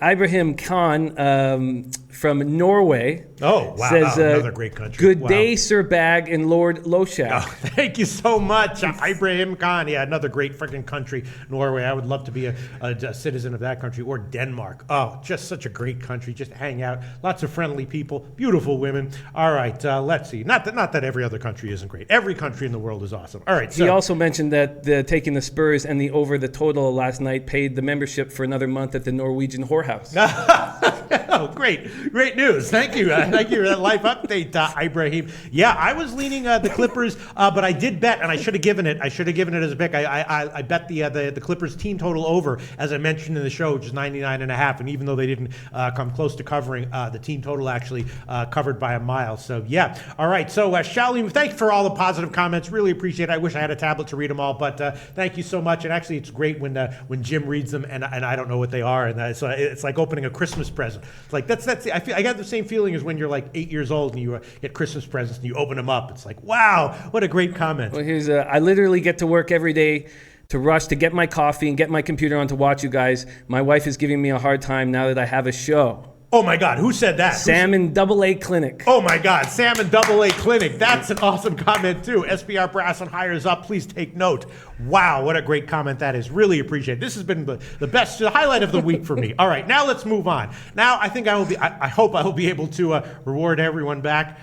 Ibrahim Khan from Norway says, another great country. Good day, Sir Bag and Lord Loshak. Oh, thank you so much, Ibrahim Khan. Yeah, another great freaking country, Norway. I would love to be a citizen of that country, or Denmark. Oh, just such a great country. Just hang out. Lots of friendly people, beautiful women. All right, let's see. Not that every other country isn't great. Every country in the world is awesome. All right. So. He also mentioned that taking the Spurs and the over the total last night paid the membership for another month at the Norwegian whorehouse. Oh, great news. Thank you. Thank you for that life update, Ibrahim. Yeah, I was leaning the Clippers, but I did bet, and I should have given it as a pick. I bet the Clippers team total over, as I mentioned in the show, which is 99.5, and even though they didn't come close to covering, the team total actually covered by a mile. So, yeah. All right. So, Shaolin, thank you for all the positive comments. Really appreciate it. I wish I had a tablet to read them all, but thank you so much. And actually, it's great when Jim reads them, and I don't know what they are, and it's like opening a Christmas present. It's like I got the same feeling as when you're like 8 years old and you get Christmas presents and you open them up. It's like, wow, what a great comment. Well, here's I literally get to work every day to rush to get my coffee and get my computer on to watch you guys. My wife is giving me a hard time now that I have a show. Oh my God, who said that? Salmon Double A Clinic. Oh my God, Salmon Double A Clinic. That's an awesome comment too. SBR Brass and hires up. Please take note. Wow, what a great comment that is. Really appreciate it. This has been the best, the highlight of the week for me. All right, now let's move on. Now I think I hope I will be able to reward everyone back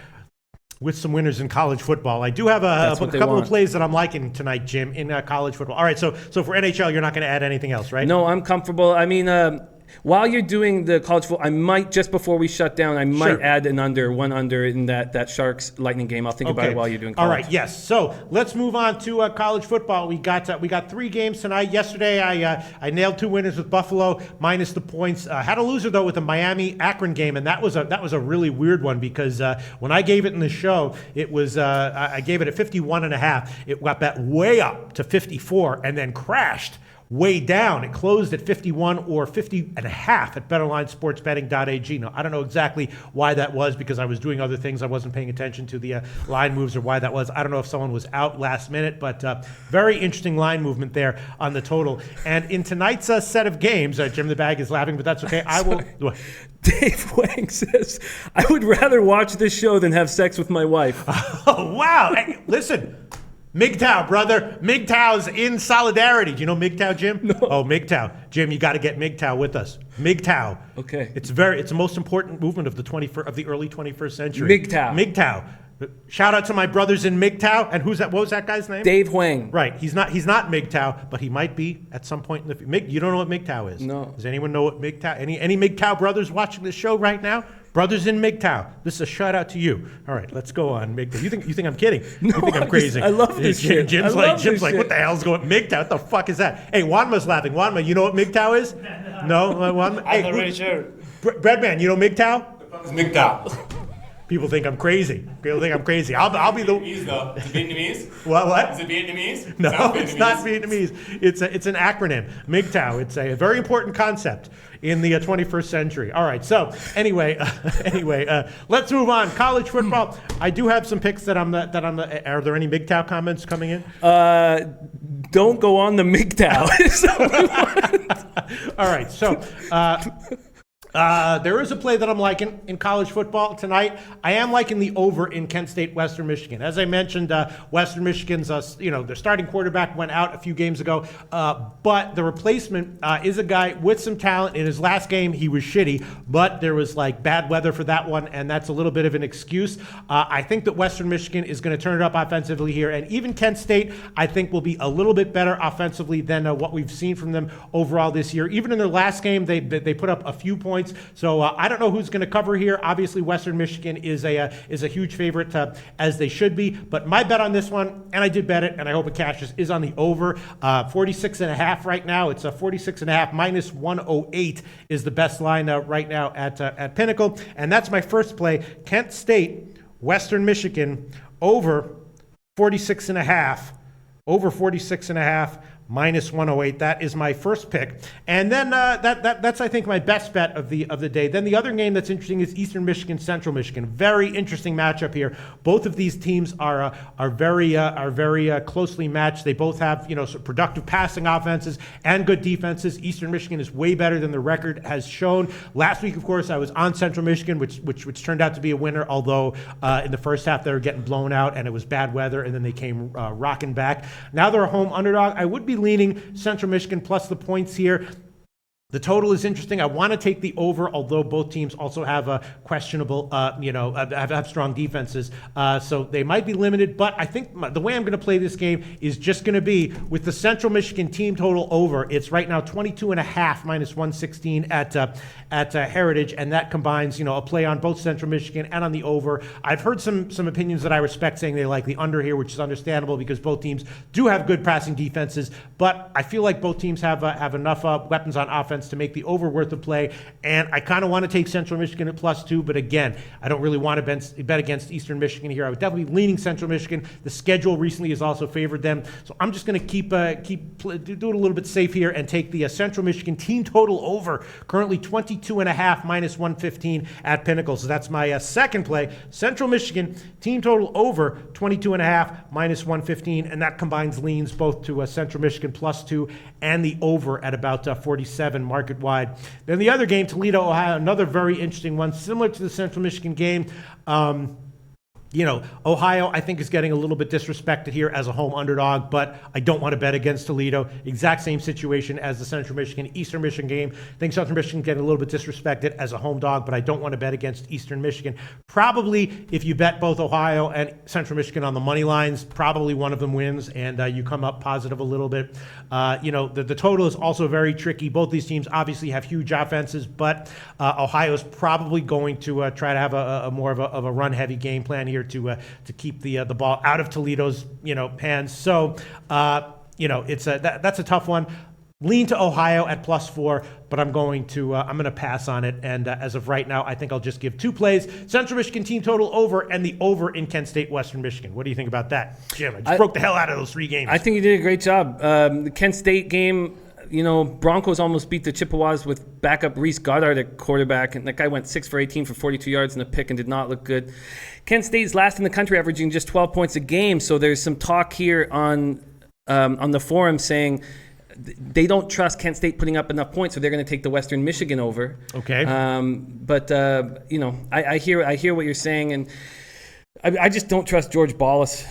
with some winners in college football. I do have a couple of plays that I'm liking tonight, Jim, in college football. All right, so for NHL, you're not going to add anything else, right? No, I'm comfortable. I mean, while you're doing the college football, I might, just before we shut down, add one under in that Sharks Lightning game. I'll think about it while you're doing college. All right, yes. So let's move on to college football. We got 3 games tonight. Yesterday, I nailed 2 winners with Buffalo minus the points. Had a loser though with the Miami-Akron game, and that was a really weird one because when I gave it in the show, it was I gave it at 51.5. It got bet way up to 54 and then crashed way down. It closed at 51 or 50.5 at betterlinesportsbetting.ag. Now, I don't know exactly why that was because I was doing other things. I wasn't paying attention to the line moves or why that was. I don't know if someone was out last minute, but very interesting line movement there on the total. And in tonight's set of games, Jim the Bag is laughing, but that's okay. I will. Dave Wang says, I would rather watch this show than have sex with my wife. Oh, wow. Hey, listen. MGTOW, brother. MGTOW's in solidarity. Do you know MGTOW, Jim? No. Oh, MGTOW. Jim, you got to get MGTOW with us. MGTOW. Okay. It's the most important movement of the early 21st century. MGTOW. Shout out to my brothers in MGTOW. And who's that? What was that guy's name? Dave Huang. Right. He's not MGTOW, but he might be at some point in the future. You don't know what MGTOW is? No. Does anyone know what MGTOW? Any MGTOW brothers watching this show right now? Brothers in MGTOW. This is a shout out to you. All right, let's go on MGTOW. You think I'm kidding? No, you think I'm crazy? I love this shit. Jim's like, what the hell's going on? MGTOW, what the fuck is that? Hey, Wanma's laughing. Wanma, you know what MGTOW is? No? Wanma? I'm not really sure. Breadman, you know MGTOW? What is MGTOW? People think I'm crazy. I'll be the. Vietnamese though. Is it Vietnamese? What? Is it Vietnamese? No, Sounds it's not Vietnamese. It's an acronym. MGTOW. It's a very important concept in the 21st century. All right. So anyway, let's move on. College football. I do have some picks that I'm. Are there any MGTOW comments coming in? Don't go on the MGTOW. All right. So. There is a play that I'm liking in college football tonight. I am liking the over in Kent State, Western Michigan. As I mentioned, Western Michigan's, their starting quarterback went out a few games ago, but the replacement is a guy with some talent. In his last game, he was shitty, but there was bad weather for that one, and that's a little bit of an excuse. I think that Western Michigan is going to turn it up offensively here, and even Kent State, I think, will be a little bit better offensively than what we've seen from them overall this year. Even in their last game, they put up a few points. So I don't know who's going to cover here. Obviously, Western Michigan is a huge favorite, as they should be. But my bet on this one, and I did bet it, and I hope it cashes, is on the over. 46.5 right now. It's a 46.5 minus 108 is the best line right now at Pinnacle. And that's my first play. Kent State, Western Michigan, over 46.5. Over 46.5. Minus 108. That is my first pick. And then that's, I think, my best bet of the day. Then the other game that's interesting is Eastern Michigan, Central Michigan. Very interesting matchup here. Both of these teams are very closely matched. They both have productive passing offenses and good defenses. Eastern Michigan is way better than the record has shown. Last week, of course, I was on Central Michigan, which turned out to be a winner. Although in the first half they were getting blown out and it was bad weather, and then they came rocking back. Now they're a home underdog. I would be leaning Central Michigan plus the points here. The total is interesting. I want to take the over, although both teams also have a questionable, have strong defenses. So they might be limited, but I think the way I'm going to play this game is just going to be with the Central Michigan team total over. It's right now 22.5 minus 116 at Heritage, and that combines, a play on both Central Michigan and on the over. I've heard some opinions that I respect saying they like the under here, which is understandable because both teams do have good passing defenses, but I feel like both teams have enough weapons on offense to make the over worth the play, and I kind of want to take Central Michigan at +2, but again, I don't really want to bet against Eastern Michigan here. I would definitely be leaning Central Michigan. The schedule recently has also favored them, so I'm just going to do it a little bit safe here and take the Central Michigan team total over, currently 22.5 minus 115 at Pinnacle. So that's my second play. Central Michigan team total over 22.5 minus 115, and that combines leans both to Central Michigan +2 and the over at about 47 market wide. Then the other game, Toledo, Ohio, another very interesting one, similar to the Central Michigan game. Ohio, I think, is getting a little bit disrespected here as a home underdog, but I don't want to bet against Toledo. Exact same situation as the Central Michigan, Eastern Michigan game. I think Central Michigan getting a little bit disrespected as a home dog, but I don't want to bet against Eastern Michigan. Probably, if you bet both Ohio and Central Michigan on the money lines, probably one of them wins, and you come up positive a little bit. The total is also very tricky. Both these teams obviously have huge offenses, but Ohio's probably going to try to have a more of a run-heavy game plan here to keep the ball out of Toledo's hands. So that's a tough one. Lean to Ohio at +4, but I'm going to pass on it. And as of right now, I think I'll just give two plays: Central Michigan team total over and the over in Kent State, Western Michigan. What do you think about that, Jim? I just broke the hell out of those three games. I think you did a great job. The Kent State game. Broncos almost beat the Chippewas with backup Reese Goddard at quarterback, and that guy went 6 for 18 for 42 yards in a pick and did not look good. Kent State's last in the country, averaging just 12 points a game, so there's some talk here on the forum saying they don't trust Kent State putting up enough points, so they're going to take the Western Michigan over. Okay. I hear what you're saying, and I just don't trust George Ballas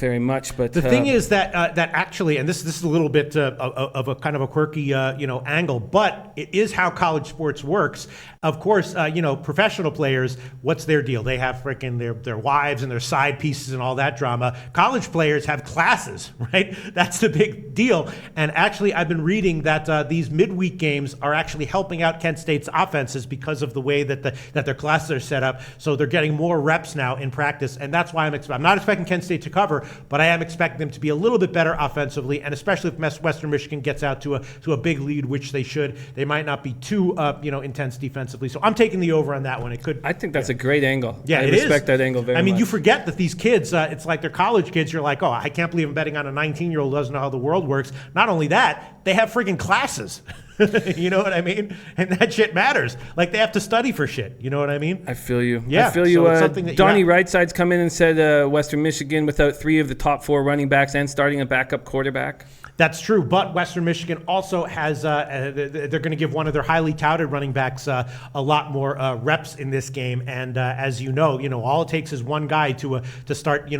very much. But the thing is that actually, and this is a little bit of a kind of a quirky angle, but it is how college sports works. Of course, professional players, what's their deal? They have freaking their wives and their side pieces and all that drama. College players have classes, right? That's the big deal. And actually, I've been reading that these midweek games are actually helping out Kent State's offenses because of the way that their classes are set up. So they're getting more reps now in practice, and that's why I'm not expecting Kent State to cover, but I am expecting them to be a little bit better offensively, and especially if Western Michigan gets out to a big lead, which they should. They might not be too intense defensively. So I'm taking the over on that one. It could. I think that's a great angle. Yeah, I respect that angle very much. I mean, you forget that these kids, it's like they're college kids. You're like, oh, I can't believe I'm betting on a 19-year-old who doesn't know how the world works. Not only that, they have friggin' classes. You know what I mean? And that shit matters. Like, they have to study for shit. You know what I mean? I feel you. Yeah. I feel you. So Donnie Rightside's come in and said Western Michigan without 3 of the top 4 running backs and starting a backup quarterback. That's true, but Western Michigan also has, they're going to give one of their highly touted running backs a lot more reps in this game. And as you know, all it takes is one guy to start,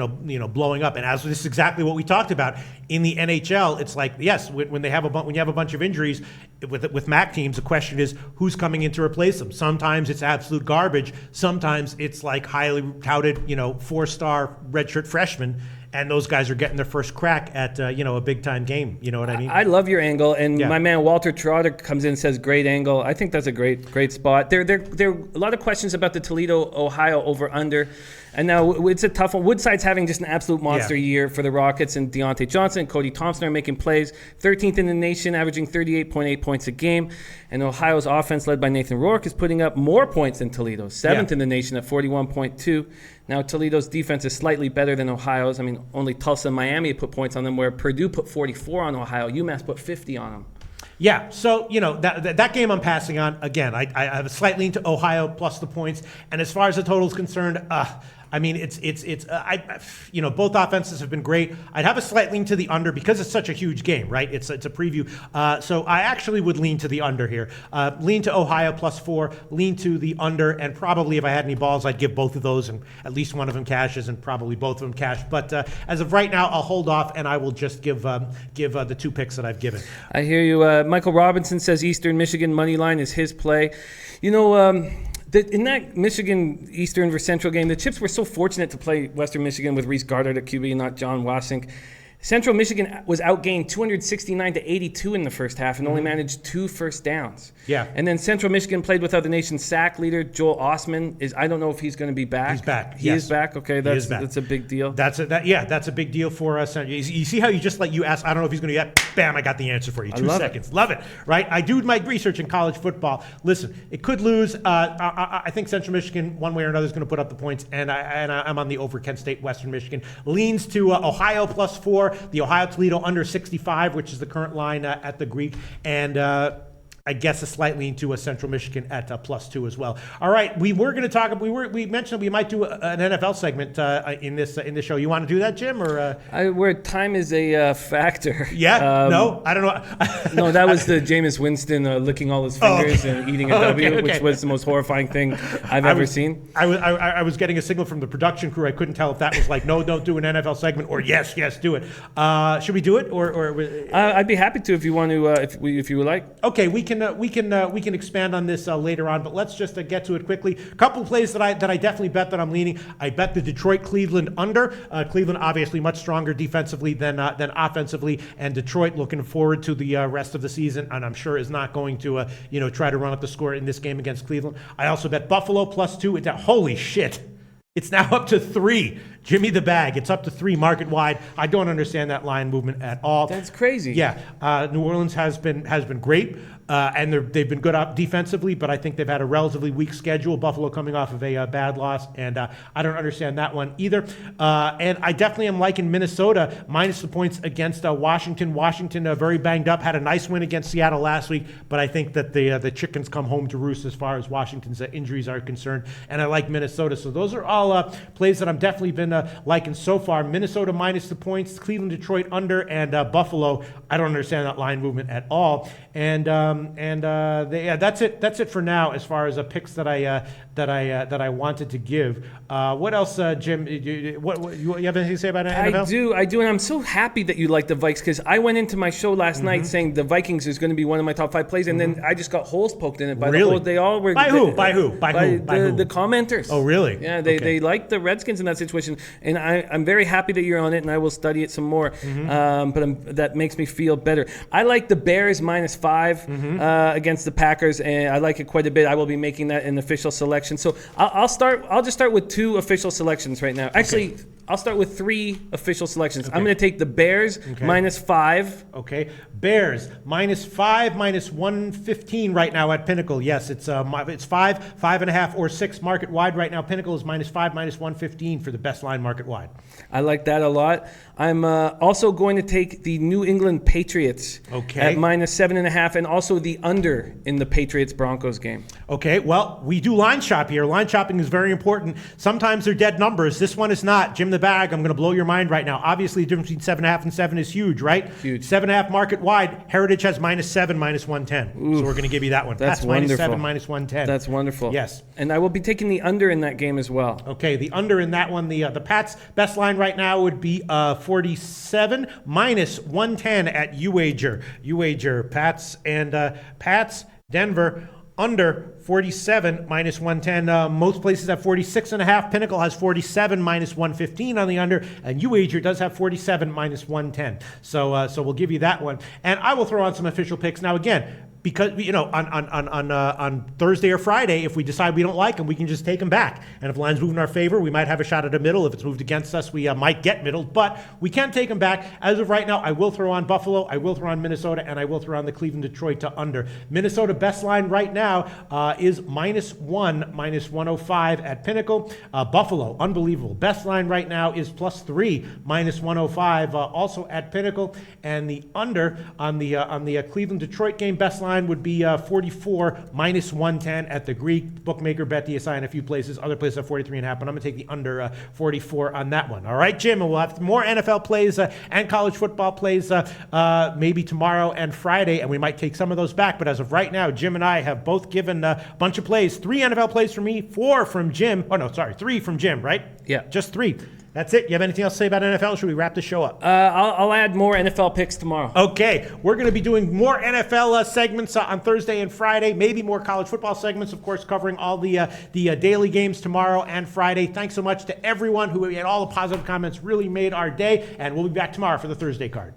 blowing up. And as this is exactly what we talked about in the NHL, it's like, yes, when you have a bunch of injuries with MAC teams, the question is who's coming in to replace them. Sometimes it's absolute garbage. Sometimes it's like highly touted, 4-star redshirt freshmen. And those guys are getting their first crack at a big time game. You know what I mean? I love your angle, and Yeah. my man Walter Trotter comes in and says great angle. I think that's a great spot. There are a lot of questions about the Toledo, Ohio over under, and now it's a tough one. Woodside's having just an absolute monster year for the Rockets, and Deontay Johnson and Cody Thompson are making plays. 13th in the nation, averaging 38.8 points a game, and Ohio's offense led by Nathan Rourke is putting up more points than Toledo's, 7th in the nation at 41.2. Now, Toledo's defense is slightly better than Ohio's. I mean, only Tulsa and Miami put points on them, where Purdue put 44 on Ohio. UMass put 50 on them. Yeah, so, that game I'm passing on. Again, I have a slight lean to Ohio plus the points. And as far as the total is concerned, I mean, both offenses have been great. I'd have a slight lean to the under because it's such a huge game, right? It's a preview. So I actually would lean to the under here. Lean to Ohio plus 4, lean to the under, and probably if I had any balls, I'd give both of those, and at least one of them cashes and probably both of them cash. But as of right now, I'll hold off, and I will just give the 2 picks that I've given. I hear you. Michael Robinson says Eastern Michigan money line is his play. In that Michigan Eastern versus Central game, the Chips were so fortunate to play Western Michigan with Reese Goddard at QB and not John Wasink. Central Michigan was outgained 269-82 in the first half and only managed 2 first downs. Yeah. And then Central Michigan played without the nation's sack leader, Joel Osman. I don't know if he's going to be back. He's back. He is back. Okay, that's a big deal. That's a big deal for us. You see how you just you ask, I don't know if he's going to get, bam, I got the answer for you. 2 seconds. Love it, right? I do my research in college football. Listen, it could lose. I think Central Michigan, one way or another, is going to put up the points, and I'm on the over Kent State, Western Michigan. Leans to Ohio plus 4, the Ohio Toledo under 65, which is the current line at the Greek, and I guess a slight lean to a Central Michigan at plus 2 as well. All right, we were going to talk. We mentioned we might do an NFL segment in this show. You want to do that, Jim, or where time is a factor? Yeah, no, I don't know. No, that was the Jameis Winston licking all his fingers and eating a W, which was the most horrifying thing I've ever seen. I was getting a signal from the production crew. I couldn't tell if that was like, no, don't do an NFL segment, or yes, do it. Should we do it, or I'd be happy to if you want to, if you would like. Okay, we can expand on this later on, but let's just get to it quickly. A couple plays that I definitely bet that I'm leaning. I bet the Detroit-Cleveland under. Cleveland obviously much stronger defensively than offensively, and Detroit looking forward to the rest of the season, and I'm sure is not going to try to run up the score in this game against Cleveland. I also bet Buffalo plus 2. Holy shit. It's now up to 3. Jimmy the Bag. It's up to 3 market wide. I don't understand that line movement at all. That's crazy. Yeah. New Orleans has been great. And they've been good up defensively, but I think they've had a relatively weak schedule. Buffalo coming off of a bad loss, and I don't understand that one either. And I definitely am liking Minnesota minus the points against Washington. Washington very banged up, had a nice win against Seattle last week, but I think that the chickens come home to roost as far as Washington's injuries are concerned, and I like Minnesota. So those are all plays that I've definitely been liking so far. Minnesota minus the points, Cleveland, Detroit under, and Buffalo. I don't understand that line movement at all. And That's it. That's it for now as far as picks that I wanted to give. What else, Jim? You have anything to say about NFL? I do, and I'm so happy that you like the Vikes because I went into my show last night saying the Vikings is going to be one of my top 5 plays, and then I just got holes poked in it by the whole. They all were by who? By who? The commenters. Oh, really? Yeah, they like the Redskins in that situation, and I'm very happy that you're on it, and I will study it some more. That makes me feel better. I like the Bears -5 against the Packers, and I like it quite a bit. I will be making that an official selection. So I'll just start with 2 official selections right now. Actually, I'll start with 3 official selections. I'm going to take the Bears -5. Okay, Bears -5, -115 right now at Pinnacle. Yes, it's 5, 5.5, or 6 market wide right now. Pinnacle is -5, -115 for the best line market wide. I like that a lot. I'm also going to take the New England Patriots at -7.5, and also the under in the Patriots-Broncos game. Okay, well, we do line shop here. Line shopping is very important. Sometimes they're dead numbers. This one is not. Jim the Bag, I'm going to blow your mind right now. Obviously, the difference between 7.5 and 7 is huge, right? Huge. 7.5 market wide. Heritage has -7, -110. So we're going to give you that one. That's wonderful. -7, -110. That's wonderful. Yes. And I will be taking the under in that game as well. Okay, the under in that one. The Pats' best line right now would be 47 -110 at UWager. Pats, Denver, under 47 -110. Most places have 46.5. Pinnacle has 47 -115 on the under, and UWager does have 47 -110. So we'll give you that one, and I will throw on some official picks now again. Because on Thursday or Friday, if we decide we don't like them, we can just take them back. And if the line's moving in our favor, we might have a shot at a middle. If it's moved against us, we might get middled. But we can take them back. As of right now, I will throw on Buffalo, I will throw on Minnesota, and I will throw on the Cleveland-Detroit to under. Minnesota best line right now is -1, -105 at Pinnacle. Buffalo, unbelievable. Best line right now is +3, -105, also at Pinnacle. And the under on the Cleveland-Detroit game best line would be 44 -110 at the Greek bookmaker BetDSI in a few places. Other places have 43.5, but I'm going to take the under 44 on that one. All right, Jim, and we'll have more NFL plays and college football plays maybe tomorrow and Friday, and we might take some of those back. But as of right now, Jim and I have both given a bunch of plays. 3 NFL plays from me, 4 from Jim. Oh, no, sorry, 3 from Jim, right? Yeah. Just 3. That's it. You have anything else to say about NFL? Should we wrap the show up? I'll add more NFL picks tomorrow. Okay. We're going to be doing more NFL segments on Thursday and Friday, maybe more college football segments, of course, covering all the daily games tomorrow and Friday. Thanks so much to everyone who had all the positive comments. Really made our day, and we'll be back tomorrow for the Thursday card.